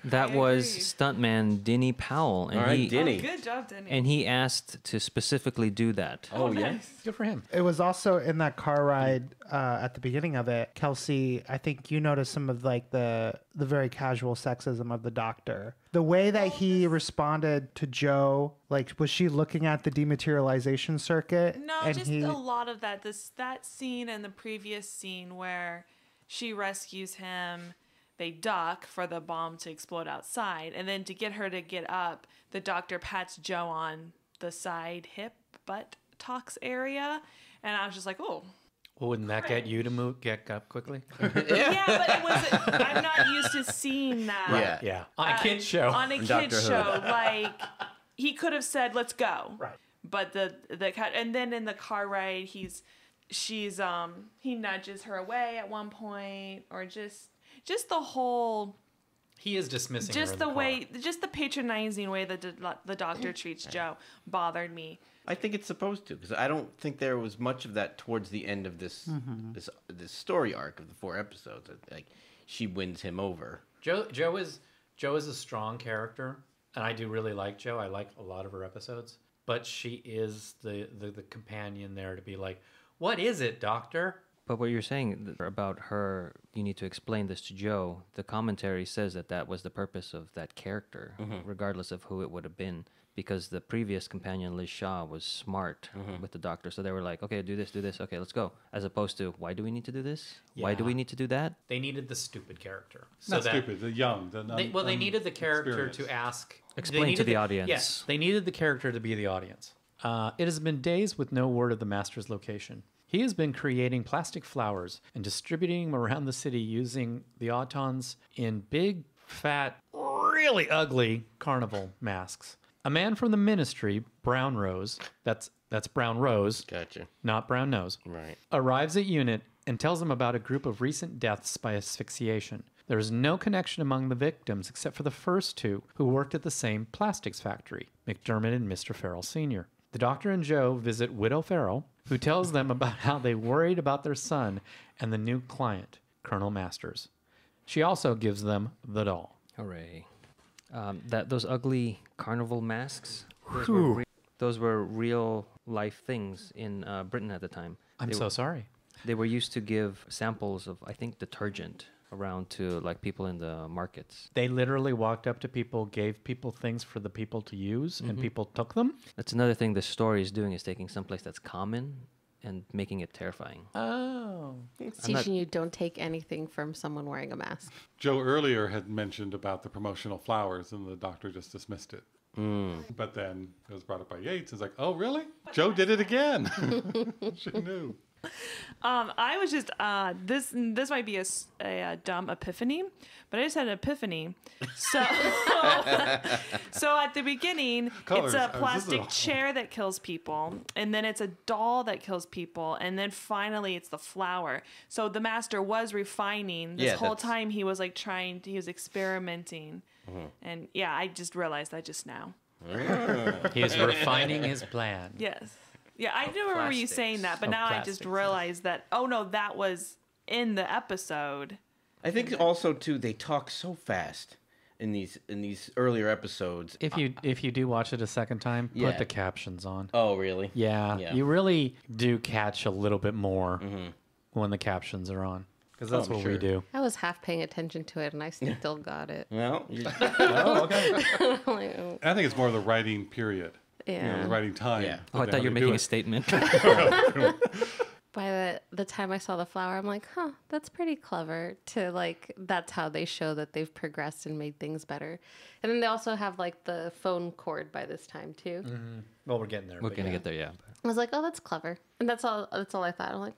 That was agree. stuntman Denny Powell, and All right, he Denny. Good job, Denny. and he asked to specifically do that. Oh yeah. nice. Good for him. It was also in that car ride at the beginning of it, Kelsey. I think you noticed some of like the very casual sexism of the doctor. The way that he responded to Joe, like was she looking at the dematerialization circuit? No, and just a lot of that. That scene and the previous scene where she rescues him, they duck for the bomb to explode outside, and then to get her to get up, the doctor pats Joe on the side hip butt talks area, and I was just like, oh. Well, wouldn't that get you to get up quickly? Yeah, but it was. I'm not used to seeing that. Yeah. Yeah. On a kid's show. On a Doctor kid's Who. show, like he could have said, "Let's go." Right. But the cat, and then in the car ride, he nudges her away at one point, or just the whole, He is dismissing her just in the car. way, just the patronizing way that the doctor treats Joe bothered me. I think it's supposed to, because I don't think there was much of that towards the end of this this story arc of the 4 episodes. Like she wins him over. Joe is a strong character, and I do really like Joe. I like a lot of her episodes, but she is the companion there to be like, what is it, Doctor? But what you're saying about her, you need to explain this to Joe. The commentary says that was the purpose of that character, regardless of who it would have been. Because the previous companion, Liz Shaw, was smart with the doctor. So they were like, okay, do this. Okay, let's go. As opposed to, why do we need to do this? Why do Yeah. we need to do that? They needed the stupid character. So Not that stupid, the young. they needed the character experienced. to ask. Explain they to needed the audience. Yes, they needed the character to be the audience. It has been days with no word of the master's location. He has been creating plastic flowers and distributing them around the city using the Autons in big, fat, really ugly carnival masks. A man from the ministry, Brown Rose, that's Brown Rose, Gotcha. not Brown Nose, Right. arrives at unit and tells them about a group of recent deaths by asphyxiation. There is no connection among the victims except for the first 2 who worked at the same plastics factory, McDermott and Mr. Farrell Sr. The doctor and Joe visit Widow Farrell, who tells them about how they worried about their son and the new client, Colonel Masters. She also gives them the doll. Hooray. Those ugly carnival masks, those were real life things in Britain at the time. I'm They so were- sorry. They were used to give samples of, I think, detergent around to like people in the markets. They literally walked up to people, gave people things for the people to use, and people took them. That's another thing the story is doing, is taking someplace that's common and making it terrifying. Oh. It's I'm not- teaching you don't take anything from someone wearing a mask. Joe earlier had mentioned about the promotional flowers, and the doctor just dismissed it. But then it was brought up by Yates. It's like, oh, really? Joe did it again. She knew. I was just this might be a dumb epiphany, but I just had an epiphany. So so at the beginning, Colors. it's a This is plastic a- chair that kills people, and then it's a doll that kills people, and then finally it's the flower. So the master was refining this Yeah, whole that's- time. He was like he was experimenting, and yeah, I just realized that just now. He is refining his plan. Yes. Yeah, I do remember you saying that, but Of now I just plastics. realized that, oh no, that was in the episode. I think also too they talk so fast in these earlier episodes. If you do watch it a second time, Yeah. put the captions on. Oh, really? Yeah, Yeah. you really do catch a little bit more when the captions are on, because that's Oh, what sure. we do. I was half paying attention to it, and I still got it. Well, Oh, okay. Like, oh, I think it's more the writing period. yeah. The writing time. Yeah. Oh, I thought you were making a statement. by the time I saw the flower, I'm like, huh, that's pretty clever. To like, that's how they show that they've progressed and made things better. And then they also have like the phone cord by this time too. Well, we're getting there. We're but gonna yeah. get there, yeah. I was like, oh, that's clever. And that's all I thought. I'm like,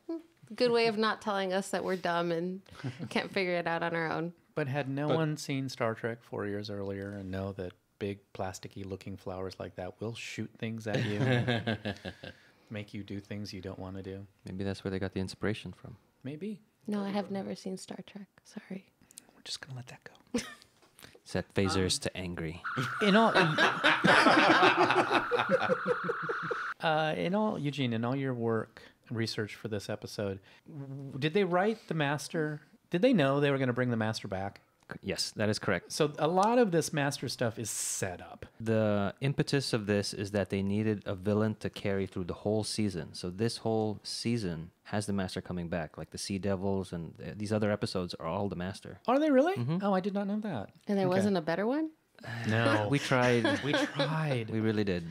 good way of not telling us that we're dumb and can't figure it out on our own. But had no one seen Star Trek 4 years earlier and know that big plasticky looking flowers like that will shoot things at you and make you do things you don't want to do? Maybe that's where they got the inspiration from. Maybe. No, I have never seen Star Trek. Sorry. We're just going to let that go. Set phasers to angry. Eugene, in all your work and research for this episode, did they write the Master? Did they know they were going to bring the Master back? Yes, that is correct. So a lot of this Master stuff is set up. The impetus of this is that they needed a villain to carry through the whole season. So this whole season has the Master coming back. Like the Sea Devils and these other episodes are all the Master. Are they really? Oh, I did not know that. And there wasn't a better one? No. We tried. We tried. We really did.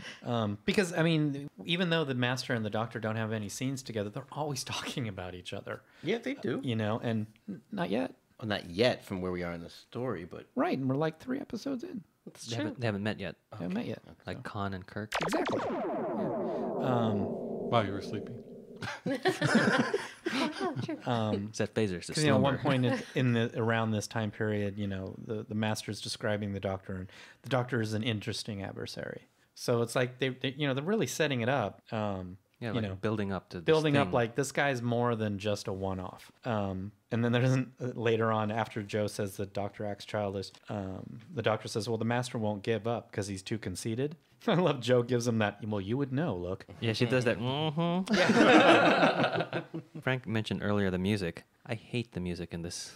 Because, I mean, even though the Master and the Doctor don't have any scenes together, they're always talking about each other. Yeah, they do. You know, and not yet. Well, not yet from where we are in the story, but Right, and we're like 3 episodes in. It's They true. haven't met yet. Haven't met yet. Like Khan and Kirk. Exactly. While you were sleeping. Set phasers to Because, at one slumber. point around this time period, the Master's describing the Doctor, and the Doctor is an interesting adversary. So it's like they're really setting it up. Yeah, like building up to this Building up thing. like this guy's more than just a one-off. And then there isn't later on after Joe says the Doctor acts childish. The Doctor says, "Well, the Master won't give up because he's too conceited." I love Joe gives him that. Well, you would know. Look. Yeah, she does that. Frank mentioned earlier the music. I hate the music in this.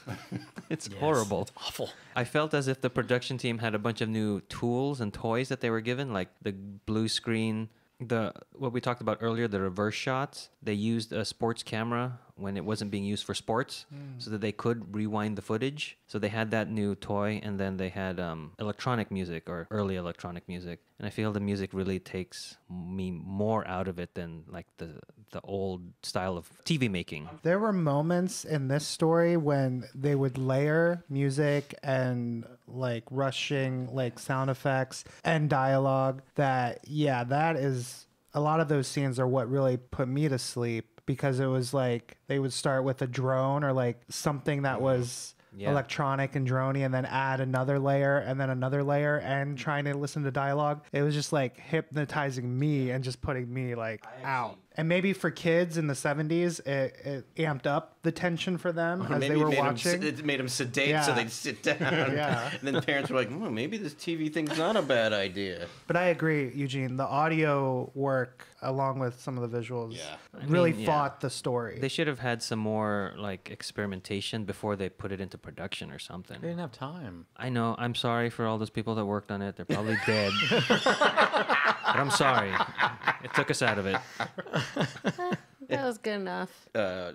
It's horrible. It's awful. I felt as if the production team had a bunch of new tools and toys that they were given, like the blue screen, what we talked about earlier, the reverse shots. They used a sports camera when it wasn't being used for sports, so that they could rewind the footage. So they had that new toy, and then they had electronic music or early electronic music. And I feel the music really takes me more out of it than like the old style of TV making. There were moments in this story when they would layer music and like rushing like sound effects and dialogue that is a lot of those scenes are what really put me to sleep, because it was like they would start with a drone or like something that was electronic and droney, and then add another layer and then another layer, and trying to listen to dialogue. It was just like hypnotizing me and just putting me like out. And maybe for kids in the 70s, it amped up the tension for them as maybe they were it made watching. it made them sedate so Yeah. they'd sit down. Yeah. And then the parents were like, maybe this TV thing's not a bad idea. But I agree, Eugene. The audio work, along with some of the visuals, Yeah. really mean, yeah. fought the story. They should have had some more like experimentation before they put it into production or something. They didn't have time. I know. I'm sorry for all those people that worked on it. They're probably dead. But I'm sorry. It took us out of it. That was good enough.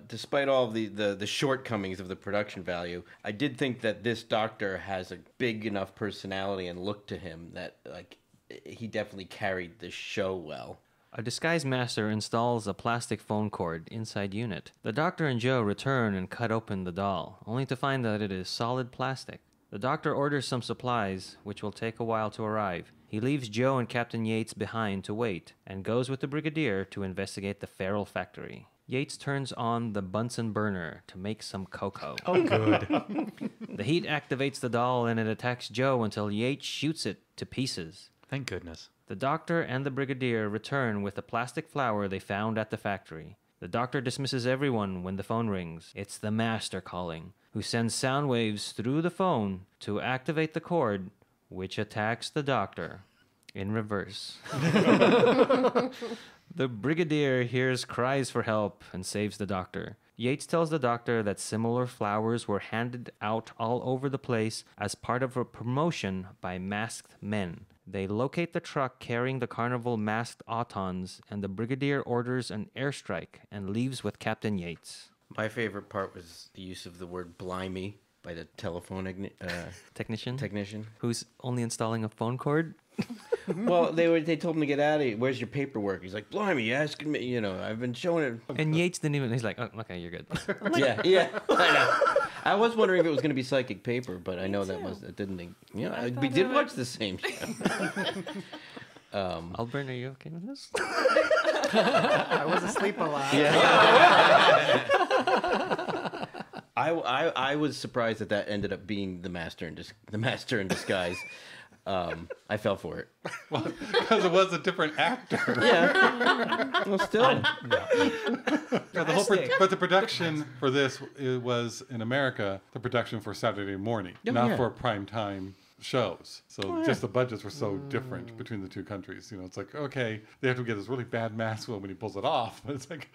Despite all of the shortcomings of the production value, I did think that this Doctor has a big enough personality and look to him that like he definitely carried the show well. A disguised master installs a plastic phone cord inside unit. The Doctor and Joe return and cut open the doll, only to find that it is solid plastic. The Doctor orders some supplies, which will take a while to arrive. He leaves Joe and Captain Yates behind to wait, and goes with the Brigadier to investigate the Feral factory. Yates turns on the Bunsen burner to make some cocoa. Oh, good. The heat activates the doll and it attacks Joe until Yates shoots it to pieces. Thank goodness. The Doctor and the Brigadier return with the plastic flower they found at the factory. The Doctor dismisses everyone when the phone rings. It's the Master calling, who sends sound waves through the phone to activate the cord, which attacks the Doctor in reverse. The Brigadier hears cries for help and saves the Doctor. Yates tells the Doctor that similar flowers were handed out all over the place as part of a promotion by masked men. They locate the truck carrying the carnival masked Autons, and the Brigadier orders an airstrike and leaves with Captain Yates. My favorite part was the use of the word "blimey" by the telephone technician. Who's only installing a phone cord? Well, they told him to get out of here. Where's your paperwork? He's like, blimey, you asking me? You know, I've been showing it. And Yates didn't even. He's like, oh, okay, you're good. Yeah. I know. I was wondering if it was going to be psychic paper, but I know that didn't. Yeah, we did watch the same show. Albert, are you okay with this? I was asleep a lot. I was surprised that ended up being the master in disguise. I fell for it. Well, because it was a different actor. Yeah. Well, still. Yeah, but the production for this it was in America. The production for Saturday morning, not for primetime shows. So just the budgets were so different between the two countries. You know, it's like okay, they have to get this really bad mask when he pulls it off. But it's like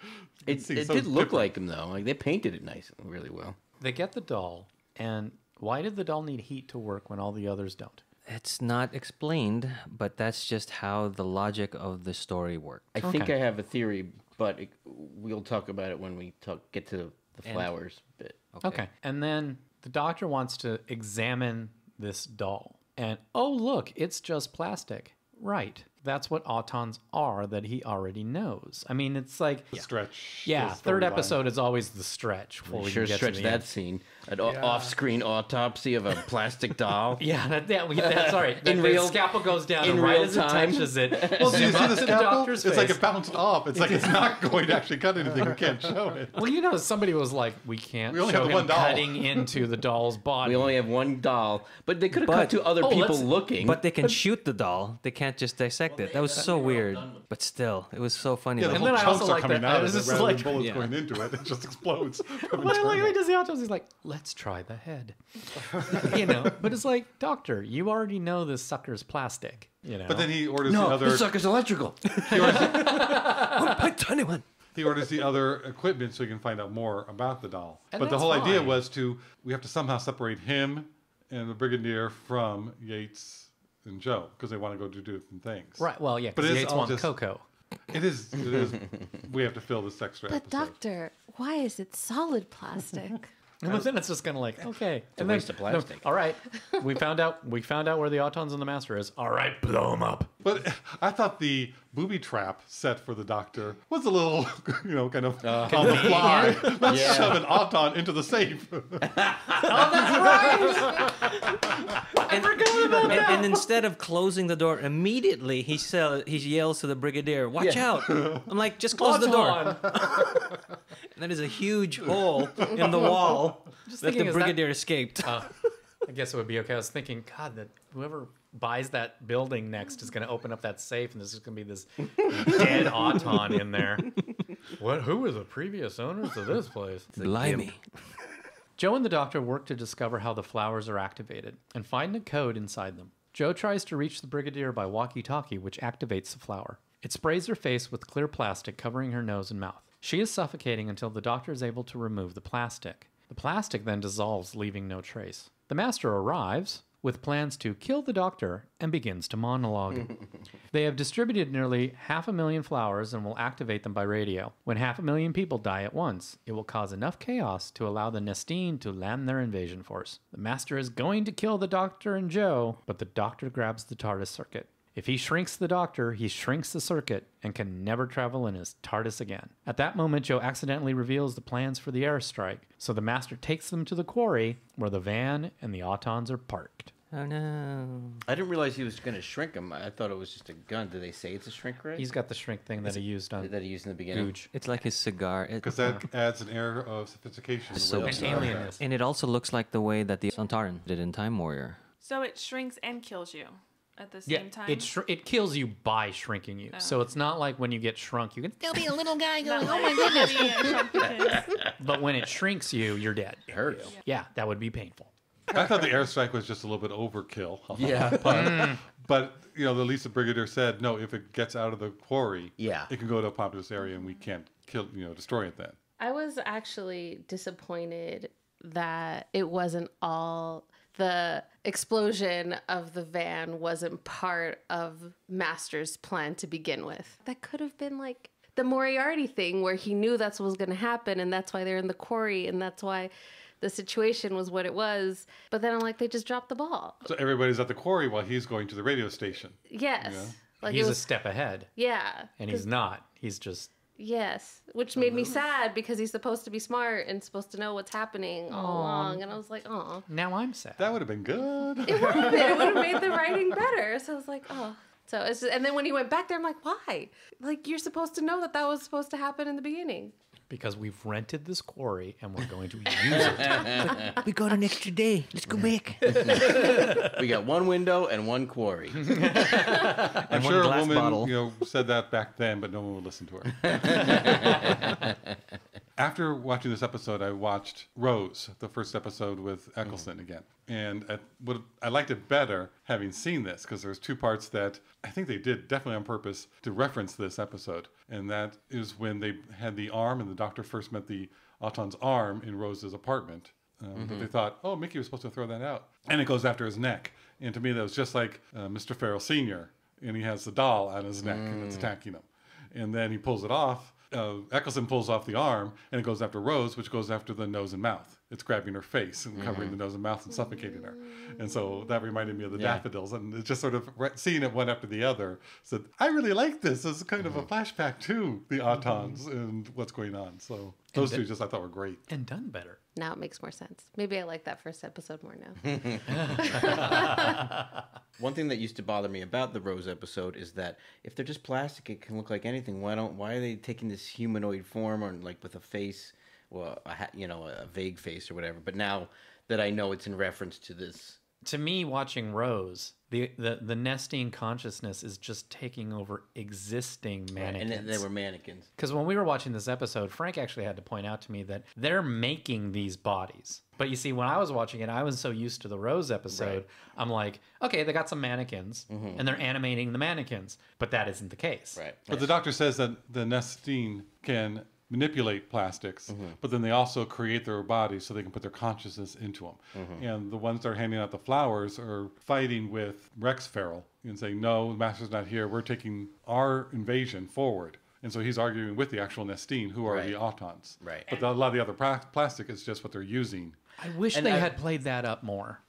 It did look like him though. Like they painted it nice, really well. They get the doll, and why did the doll need heat to work when all the others don't? It's not explained, but that's just how the logic of the story works. I think I have a theory, but we'll talk about it when we get to the flowers bit. Okay. And then the doctor wants to examine this doll. And, oh, look, it's just plastic. Right. That's what Autons are that he already knows. I mean, it's like... The stretch. Yeah, the third storyline. episode is always the stretch. Before we Sure can get stretch to the that end. scene. An off-screen autopsy of a plastic doll. Yeah, that's right. In The real- scalpel goes down in and right real as time. it touches it. Well, do you zoom see up the to scalpel? doctor's It's like face. it bounced off. It's like it's not going to actually cut anything. We can't show it. Well, you know, somebody was like, we can't We only show have the him one doll. cutting into the doll's body. We only have one doll, but they could have cut to other people let's- looking. But they can shoot the doll. They can't just dissect it. That was so weird. But still, it was so funny. Yeah, the Like, whole then I chunks also are like coming that- out it of was it just rather like- than bullets Yeah. going into it. It just explodes. From When internal. he does the autopsy, he's like, let's try the head. You know, but it's like, doctor, you already know this sucker's plastic. You know, But then he orders no, the other. this sucker's electrical. tiny one. He orders the other equipment so he can find out more about the doll. And But the that's whole idea fine. was we have to somehow separate him and the Brigadier from Yates and Joe because they want to go do different things. right? Well, yeah, But because it's Yates all wants just- Coco. It is. We have to fill this extra But episode. doctor, why is it solid plastic? And then it's just kind of like, okay, and then, waste of plastic. all right, we found out where the Autons and the Master is. All right, blow him up. But I thought the booby trap set for the Doctor was a little, kind of on the fly. Let's shove an Auton into the safe. And instead of closing the door immediately, he yells to the Brigadier, "Watch out!" I'm like, just close the door. And that is a huge hole in the wall that thinking, the is that- Brigadier escaped. I guess it would be okay. I was thinking, God, that whoever buys that building next is going to open up that safe, and there's just going to be this dead Auton in there. Who were the previous owners of this place? Blimey. Joe and the doctor work to discover how the flowers are activated and find a code inside them. Joe tries to reach the Brigadier by walkie-talkie, which activates the flower. It sprays her face with clear plastic, covering her nose and mouth. She is suffocating until the doctor is able to remove the plastic. The plastic then dissolves, leaving no trace. The Master arrives with plans to kill the doctor and begins to monologue. They have distributed nearly 500,000 flowers and will activate them by radio. When 500,000 people die at once, it will cause enough chaos to allow the Nestene to land their invasion force. The Master is going to kill the Doctor and Joe, but the Doctor grabs the Tardis circuit. If he shrinks the Doctor, he shrinks the circuit and can never travel in his Tardis again. At that moment, Joe accidentally reveals the plans for the airstrike, so the Master takes them to the quarry where the van and the Autons are parked. Oh no. I didn't realize he was going to shrink him. I thought it was just a gun. Did they say it's a shrink ray? He's got the shrink thing that he used on that he used in the beginning. Gooch. It's like his cigar. Because that adds an air of sophistication. So with And the cigar. alienness. And it also looks like the way that the Sontaran did in Time Warrior. So it shrinks and kills you at the same time. It kills you by shrinking you. So it's not like when you get shrunk, you can still be a little guy going, oh my goodness. but when it shrinks you, you're dead. It hurts. Yeah, that would be painful. I thought the airstrike was just a little bit overkill. Yeah. But the Lisa Brigadier said, no, if it gets out of the quarry, Yeah. it can go to a populous area and we can't destroy it then. I was actually disappointed that it wasn't all the explosion of the van wasn't part of Master's plan to begin with. That could have been like the Moriarty thing where he knew that's what was going to happen and that's why they're in the quarry and that's why the situation was what it was. But then I'm like, they just dropped the ball. So everybody's at the quarry while he's going to the radio station. Yes. Yeah. Like He's a step ahead, Yeah. and he's not. He's just Yes, which made me sad because he's supposed to be smart and supposed to know what's happening all along, and I was like, oh. now I'm sad. That would have been good. It would have been. It would have made the writing better. So I was like, oh. So it's just, and then when he went back there, I'm like, why? Like you're supposed to know that that was supposed to happen in the beginning. Because we've rented this quarry and we're going to use it. We got an extra day. Let's go back. We got one window and one quarry. I'm one sure a glass woman, bottle. said that back then, but no one would listen to her. After watching this episode, I watched Rose, the first episode with Eccleston again. And I liked it better having seen this because there's two parts that I think they did definitely on purpose to reference this episode. And that is when they had the arm and the doctor first met the Autons' arm in Rose's apartment. But they thought, oh, Mickey was supposed to throw that out. And it goes after his neck. And to me, that was just like Mr. Farrell Sr. And he has the doll on his neck and it's attacking him. And then he pulls it off. Eccleston pulls off the arm and it goes after Rose, which goes after the nose and mouth. It's grabbing her face and covering the nose and mouth and suffocating her. And so that reminded me of the daffodils. And it's just sort of seeing it one after the other. So I really like this. It's kind of a flashback to the Autons and what's going on. So those two just I thought were great. And done better. Now it makes more sense. Maybe I like that first episode more now. One thing that used to bother me about the Rose episode is that if they're just plastic, it can look like anything. Why are they taking this humanoid form or like with a face, well, a vague face or whatever? But now that I know it's in reference to this. To me, watching Rose, the Nestene consciousness is just taking over existing mannequins. And they were mannequins. Because when we were watching this episode, Frank actually had to point out to me that they're making these bodies. But you see, when I was watching it, I was so used to the Rose episode, Right. I'm like, okay, they got some mannequins, and they're animating the mannequins. But that isn't the case. Right. But the doctor says that the Nestene can manipulate plastics, but then they also create their bodies so they can put their consciousness into them. And the ones that are handing out the flowers are fighting with Rex Farrell and saying, no, the master's not here. We're taking our invasion forward. And so he's arguing with the actual Nestene, who are Right. the Autons. Right. But a lot of the other plastic is just what they're using. I wish And they I- had played that up more.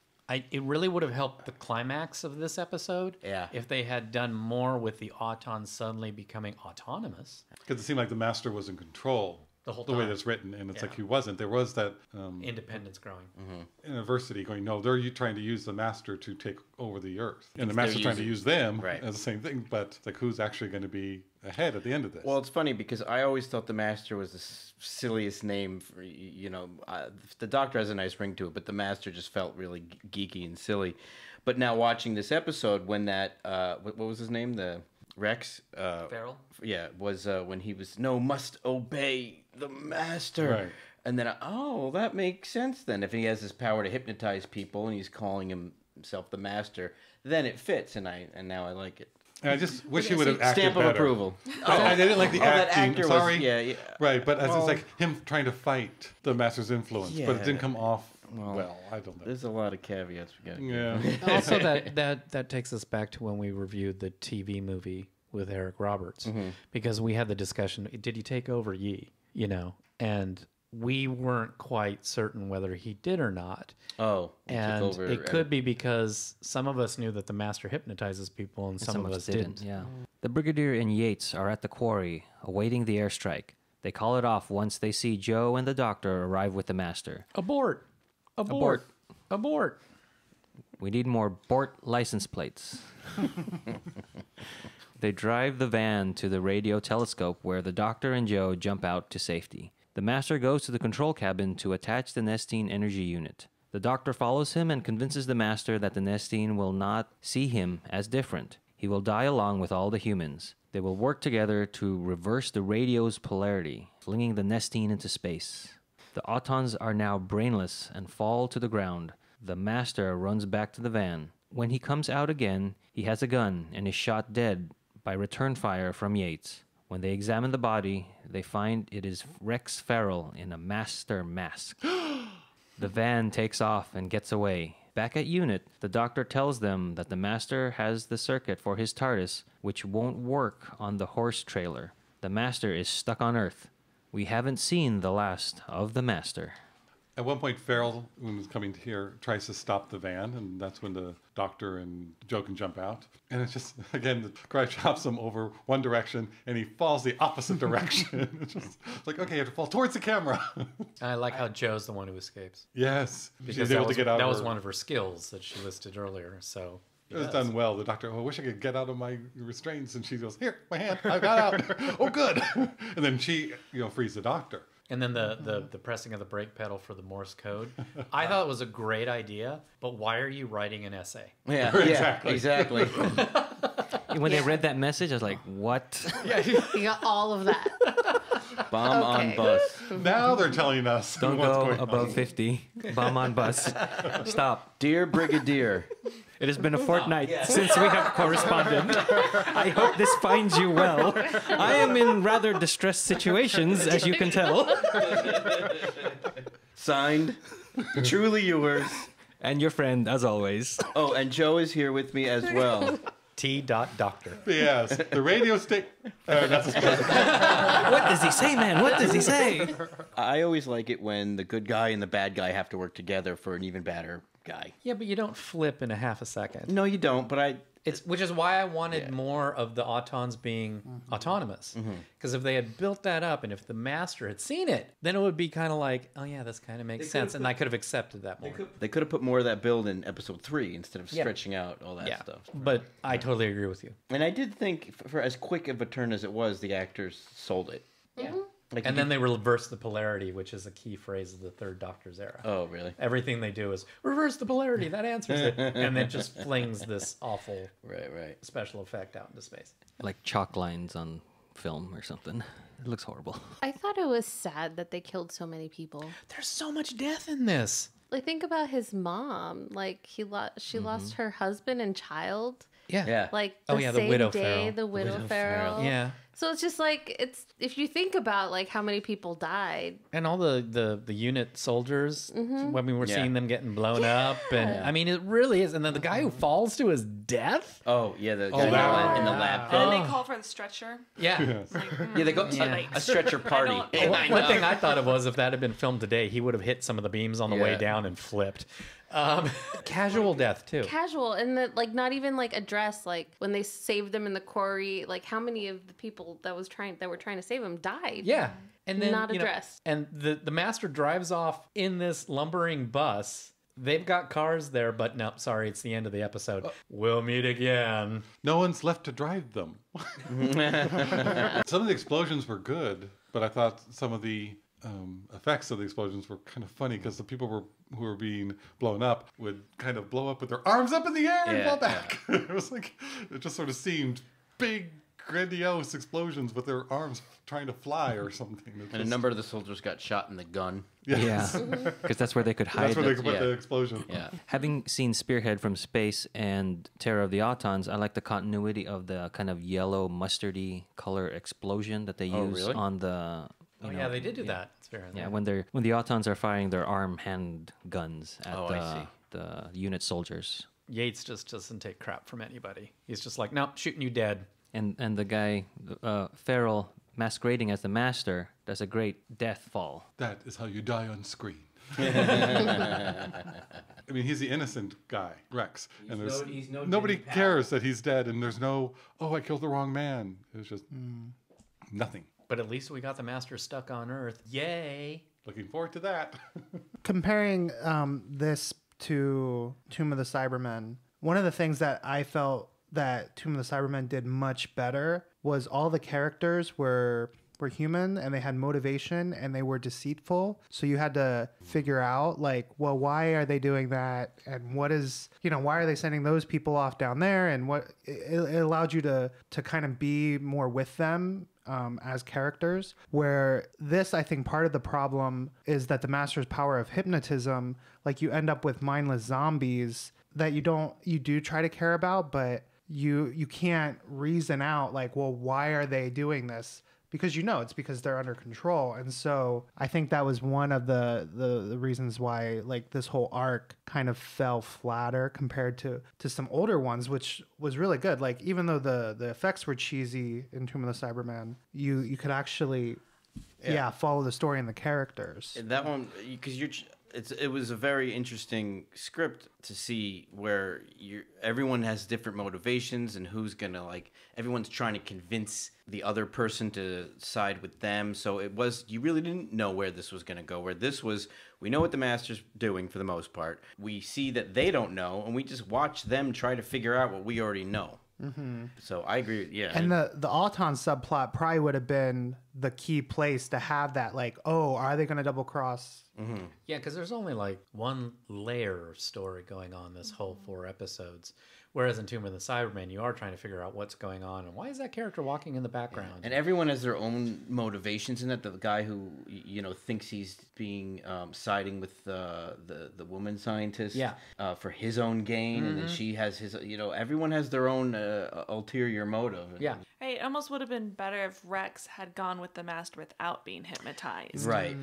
It really would have helped the climax of this episode if they had done more with the Autons suddenly becoming autonomous. Because it seemed like the master was in control The whole the way time. that's written. And it's Yeah. like he wasn't. There was that Independence growing. university going, no, they're trying to use the master to take over the earth. And the They're master's trying to use them Right. as the same thing. But it's like, who's actually going to be ahead at the end of this? Well, it's funny because I always thought the Master was the silliest name for, the Doctor has a nice ring to it, but the Master just felt really geeky and silly. But now watching this episode, when that, what was his name? The Rex? Farrell? Yeah, was when he was, must obey the Master. Right. And then, that makes sense then. If he has this power to hypnotize people and he's calling himself the Master, then it fits, and now I like it. And I just wish he would have acted Stamp of better. approval. I didn't like the that acting. actor was- Sorry. yeah. Right, but as Well- it's like him trying to fight the master's influence, but it Yeah. didn't come off well. I don't know. There's a lot of caveats we got. Yeah. Also, that takes us back to when we reviewed the TV movie with Eric Roberts, because we had the discussion: did he take over Yi? And we weren't quite certain whether he did or not. Oh, he took And over it could be because some of us knew that the master hypnotizes people, and some of us didn't. Yeah. The Brigadier and Yates are at the quarry, awaiting the airstrike. They call it off once they see Joe and the doctor arrive with the master. Abort! Abort! Abort! We need more Bort license plates. They drive the van to the radio telescope where the doctor and Joe jump out to safety. The master goes to the control cabin to attach the Nestene energy unit. The doctor follows him and convinces the master that the Nestene will not see him as different. He will die along with all the humans. They will work together to reverse the radio's polarity, flinging the Nestene into space. The Autons are now brainless and fall to the ground. The master runs back to the van. When he comes out again, he has a gun and is shot dead by return fire from Yates. When they examine the body, they find it is Rex Farrell in a master mask. The van takes off and gets away. Back at unit, the doctor tells them that the master has the circuit for his Tardis, which won't work on the horse trailer. The master is stuck on Earth. We haven't seen the last of the master. At one point, Farrell, when he's coming here, tries to stop the van, and that's when the doctor and Joe can jump out. And it's just, again, the guy chops him over one direction, and he falls the opposite direction. It's like, okay, you have to fall towards the camera. I like how Joe's the one who escapes. Yes. Because She's that able was, to get out that of was her- one of her skills that she listed earlier. So It was done well. The doctor, I wish I could get out of my restraints. And she goes, here, my hand, I got out. Oh, good. And then she, frees the doctor. And then the pressing of the brake pedal for the Morse code. I thought it was a great idea, but why are you writing an essay? Yeah, exactly. When they read that message, I was like, what? You got all of that. Bomb on bus. Now they're telling us Don't what's go going above on. 50. Bomb on bus. Stop. Dear Brigadier. It has been a fortnight since we have corresponded. I hope this finds you well. I am in rather distressed situations, as you can tell. Signed, truly yours. And your friend, as always. Oh, and Joe is here with me as well. T.Doctor. Yes, the radio station. That's a special. What does he say, man? What does he say? I always like it when the good guy and the bad guy have to work together for an even badder guy. Yeah, but you don't flip in a half a second. No, you don't, but Which is why I wanted more of the Autons being autonomous. Because if they had built that up and if the master had seen it, then it would be kind of like, oh yeah, this kind of makes sense. And I could have accepted that more. They could have put more of that build in episode 3 instead of stretching out all that stuff. But I totally agree with you. And I did think, for as quick of a turn as it was, the actors sold it. Yeah. Like, And then they reverse the polarity, which is a key phrase of the Third Doctor's era. oh, really? Everything they do is reverse the polarity. That answers it. And then just flings this awful Right. special effect out into space. Like chalk lines on film or something. It looks horrible. I thought it was sad that they killed so many people. There's so much death in this. Like, think about his mom. Like, she lost her husband and child. Yeah. Like, Oh, the yeah, the same widow day, Farrell. the widow Farrell. Yeah. So it's just like, if you think about like how many people died. And all the unit soldiers, when we were Yeah. seeing them getting blown up. And I mean, it really is. And then the guy who falls to his death? Oh, yeah, the guy wow. in the lab. And then Oh. they call for the stretcher. Yeah. Yes. Yeah, they go Yeah. a stretcher party. One thing I thought it was, if that had been filmed today, he would have hit some of the beams on the way Yeah. down and flipped. Casual death, too. Casual, and that like not even like addressed, like when they saved them in the quarry, like how many of the people that were trying to save him died. Yeah. And then, Not you know, addressed. and the master drives off in this lumbering bus. They've got cars there, but no, sorry, it's the end of the episode. We'll meet again. No one's left to drive them. Some of the explosions were good, but I thought some of the effects of the explosions were kind of funny because the people who were being blown up would kind of blow up with their arms up in the air and Yeah, fall back. It was like, it just sort of seemed big, grandiose explosions with their arms trying to fly or something. It And a just- number of the soldiers got shot in the gun. Yes. Yeah. Because that's where they could hide. That's where they the- could put yeah. the explosion. Yeah. Having seen Spearhead from space and Terror of the Autons, I like the continuity of the kind of yellow mustardy color explosion that they Oh, use really? on the. Oh, yeah, they did do that. It's fair. Yeah, when the Autons are firing their hand guns at Oh, I see. the unit soldiers, Yates just doesn't take crap from anybody. He's just like, nope, shooting you dead. and the guy Farrell masquerading as the master does a great death fall. That is how you die on screen. I mean, he's the innocent guy, Rex, and there's nobody cares that he's dead, and there's no, oh, I killed the wrong man. It was just nothing. But at least we got the master stuck on Earth. Yay! Looking forward to that. Comparing this to Tomb of the Cybermen, one of the things that I felt that Tomb of the Cybermen did much better was all the characters were human and they had motivation and they were deceitful. So you had to figure out like, well, why are they doing that? And what is, why are they sending those people off down there? And what it allowed you to kind of be more with them as characters, where this, I think part of the problem is that the master's power of hypnotism, like you end up with mindless zombies that you do try to care about, but you can't reason out like, well, why are they doing this? Because it's because they're under control. And so I think that was one of the reasons why like this whole arc kind of fell flatter compared to some older ones, which was really good. Like even though the effects were cheesy in Tomb of the Cybermen, you could actually follow the story and the characters. And that one, because it was a very interesting script to see where everyone has different motivations and who's gonna everyone's trying to convince the other person to side with them. So you really didn't know where this was gonna go. Where this was, we know what the Master's doing for the most part. We see that they don't know, and we just watch them try to figure out what we already know. Mm-hmm. So I agree. Yeah, and the Autons subplot probably would have been the key place to have that. Are they going to double cross? Mm-hmm. Yeah, because there's only one layer of story going on this whole 4 episodes. Whereas in Tomb of the Cybermen, you are trying to figure out what's going on and why is that character walking in the background. And everyone has their own motivations in it. The guy who thinks he's being siding with the woman scientist, for his own gain, and then she has his. Everyone has their own ulterior motive. Yeah. Hey, it almost would have been better if Rex had gone with the Master without being hypnotized. Right.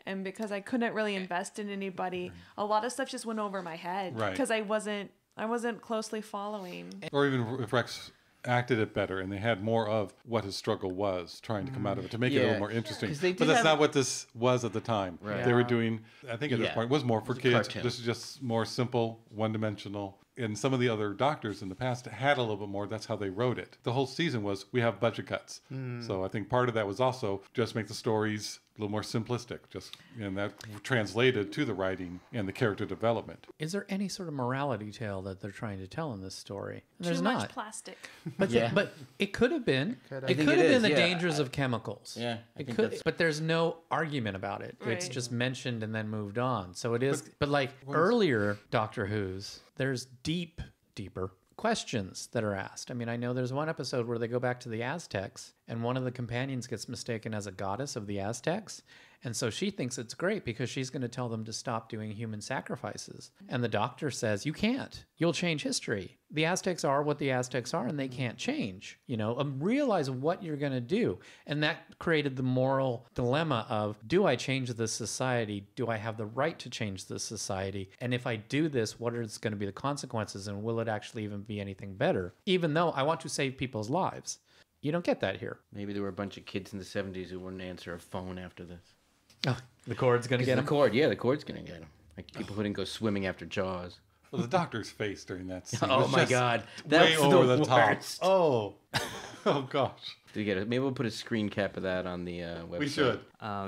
And because I couldn't really invest in anybody, a lot of stuff just went over my head. Right. Because I wasn't closely following. Or even if Rex acted it better and they had more of what his struggle was, trying to come out of it to make it a little more interesting. But that's not what this was at the time. Right. They were doing, I think at this point, it was more for kids. Cartoon. This is just more simple, one-dimensional. And some of the other doctors in the past had a little bit more. That's how they wrote it. The whole season was, we have budget cuts. So I think part of that was also just make the stories a little more simplistic. And that translated to the writing and the character development. Is there any sort of morality tale that they're trying to tell in this story? There's Too not. much plastic. But but it could have been. It could have been the dangers of chemicals. Yeah, I It think could, that's- but there's no argument about it. It's Right. just mentioned and then moved on. So it is. But earlier Doctor Who's, there's deeper questions that are asked. I mean, I know there's one episode where they go back to the Aztecs, and one of the companions gets mistaken as a goddess of the Aztecs. And so she thinks it's great because she's going to tell them to stop doing human sacrifices. And the doctor says, you can't. You'll change history. The Aztecs are what the Aztecs are, and they can't change. Realize what you're going to do. And that created the moral dilemma of, do I change this society? Do I have the right to change this society? And if I do this, what is going to be the consequences? And will it actually even be anything better? Even though I want to save people's lives. You don't get that here. Maybe there were a bunch of kids in the 70s who wouldn't answer a phone after this. Oh, the cord's going to get The him. cord, yeah, the cord's going to get him. Like people who didn't go swimming after Jaws. Well, the doctor's face during that scene Oh was my just God, way that's over the the top. worst. Oh, oh gosh. Do you get it? Maybe we'll put a screen cap of that on the website. We should.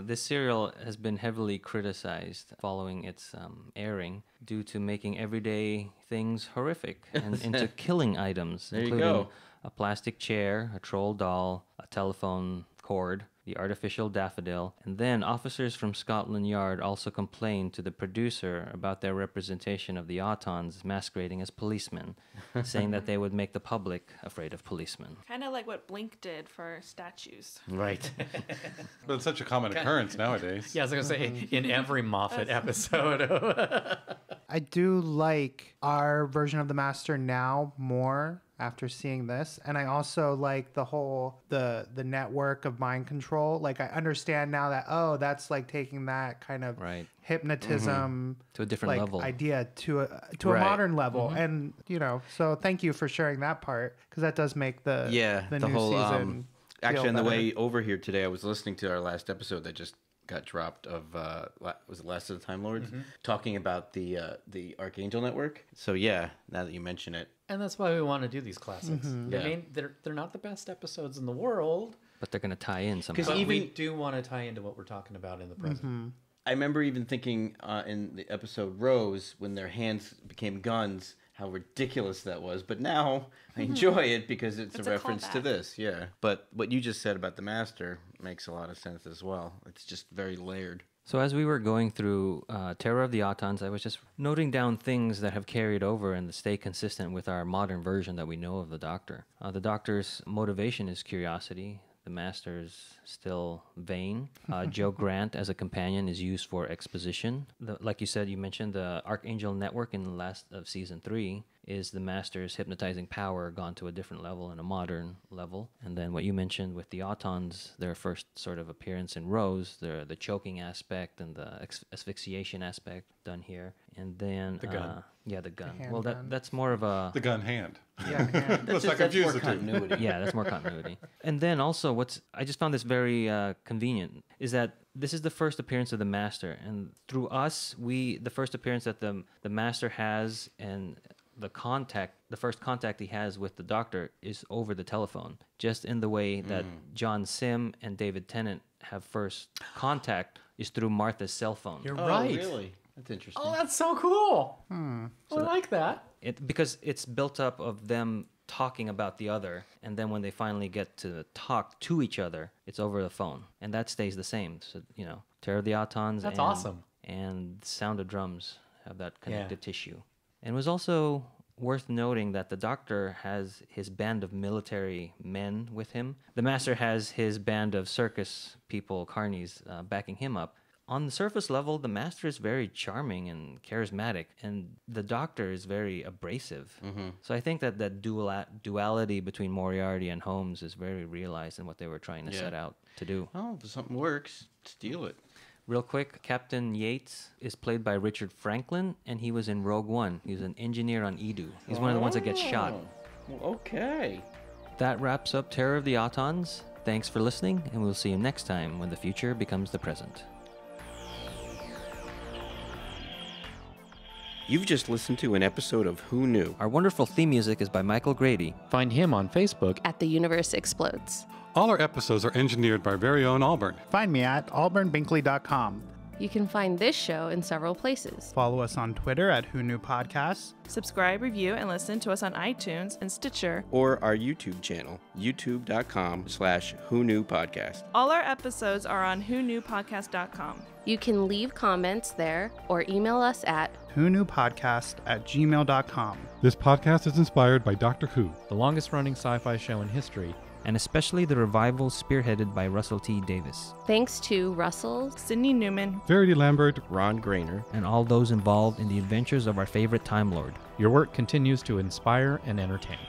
This serial has been heavily criticized following its airing due to making everyday things horrific and into killing items, There you including go. a plastic chair, a troll doll, a telephone cord, the artificial daffodil, and then officers from Scotland Yard also complained to the producer about their representation of the Autons masquerading as policemen, saying that they would make the public afraid of policemen. Kind of like what Blink did for statues. Right. But it's such a common occurrence nowadays. Yeah, I was going to say, in every Moffat episode. I do like our version of the Master now more after seeing this, and I also like the whole the network of mind control. Like I understand now that that's like taking that kind of Right. hypnotism To a different like level. idea to a Right. modern level, and so thank you for sharing that part because that does make the the new whole season actually feel on the better. way over here today I was listening to our last episode that just got dropped of was it Last of the Time Lords, talking about the Archangel network. So yeah, now that you mention it, And that's why we want to do these classics. Yeah. I mean, they're not the best episodes in the world, But they're going to tie in somehow. but we even- do want to tie into what we're talking about in the present. I remember even thinking in the episode Rose when their hands became guns, how ridiculous that was. But now I enjoy it because it's It's a a reference to callback. this. Yeah. But what you just said about the Master makes a lot of sense as well. It's just very layered. So as we were going through Terror of the Autons, I was just noting down things that have carried over and that stay consistent with our modern version that we know of the Doctor. The Doctor's motivation is curiosity. The Master's still vain. Joe Grant as a companion is used for exposition. Like you said, you mentioned the Archangel Network in the last of season 3 is the Master's hypnotizing power gone to a different level and a modern level. And then what you mentioned with the Autons, their first sort of appearance in Rose, the choking aspect and the asphyxiation aspect done here. And then The gun. Yeah, the gun. hand Well, gun. that's more of a The gun hand. yeah. Let's not That's confuse more the two. continuity. yeah, that's more continuity. And then also, I just found this very convenient is that this is the first appearance of the Master, and through us, the first appearance that the Master has, and the first contact he has with the Doctor is over the telephone, just in the way that John Sim and David Tennant have first contact is through Martha's cell phone. You're Oh, right. really? That's interesting. Oh, that's so cool. I like that. Because it's built up of them talking about the other, and then when they finally get to talk to each other, it's over the phone, and that stays the same. So Terror of the Autons. That's awesome. And Sound of Drums have that connective tissue. And it was also worth noting that the Doctor has his band of military men with him. The Master has his band of circus people, carnies, backing him up. On the surface level, the Master is very charming and charismatic, and the Doctor is very abrasive. So I think that duality between Moriarty and Holmes is very realized in what they were trying to set out to do. Oh, if something works, steal it. Real quick, Captain Yates is played by Richard Franklin, and he was in Rogue One. He was an engineer on Edu. He's one of the ones that gets shot. Well, okay. That wraps up Terror of the Autons. Thanks for listening, and we'll see you next time when the future becomes the present. You've just listened to an episode of Who Knew? Our wonderful theme music is by Michael Grady. Find him on Facebook. At The Universe Explodes. All our episodes are engineered by our very own Auburn. Find me at auburnbinkley.com. You can find this show in several places. Follow us on Twitter at Who Knew Podcasts. Subscribe, review, and listen to us on iTunes and Stitcher. Or our YouTube channel, youtube.com/Who Knew Podcast. All our episodes are on whoknewpodcast.com. You can leave comments there or email us at whoknewpodcast@gmail.com. This podcast is inspired by Doctor Who. The longest running sci-fi show in history. And especially the revival spearheaded by Russell T. Davis. thanks to Russell, Sydney Newman. Verity Lambert. Ron Grainer. And all those involved in the adventures of our favorite Time Lord. Your work continues to inspire and entertain.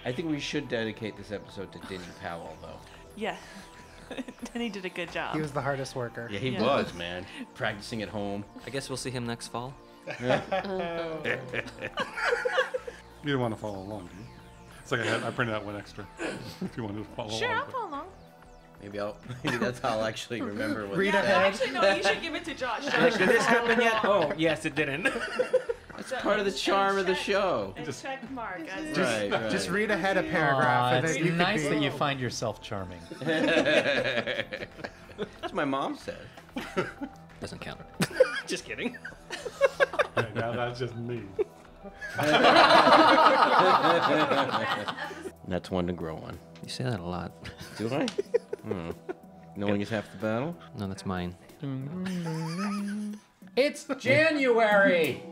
I think we should dedicate this episode to Denny Powell, though. Yeah. Denny did a good job. He was the hardest worker. Yeah, he was, man. Practicing at home. I guess we'll see him next fall. You didn't want to follow along, do you? It's like I printed out one extra. If you wanted to follow Sure, along. I'll follow along. Maybe that's how I'll actually remember what Read it said. ahead. Actually, no, you should give it to Josh. Did this happen yet? Oh, yes, it didn't. That's part of the charm of the show. And check mark. As Right. Just read ahead a paragraph. and It's then you nice could that be, you find yourself charming. That's what my mom said. Doesn't count. Just kidding. Okay, now that's just me. That's one to grow on. You say that a lot. Do I? Knowing is half the battle. No, that's mine. It's January!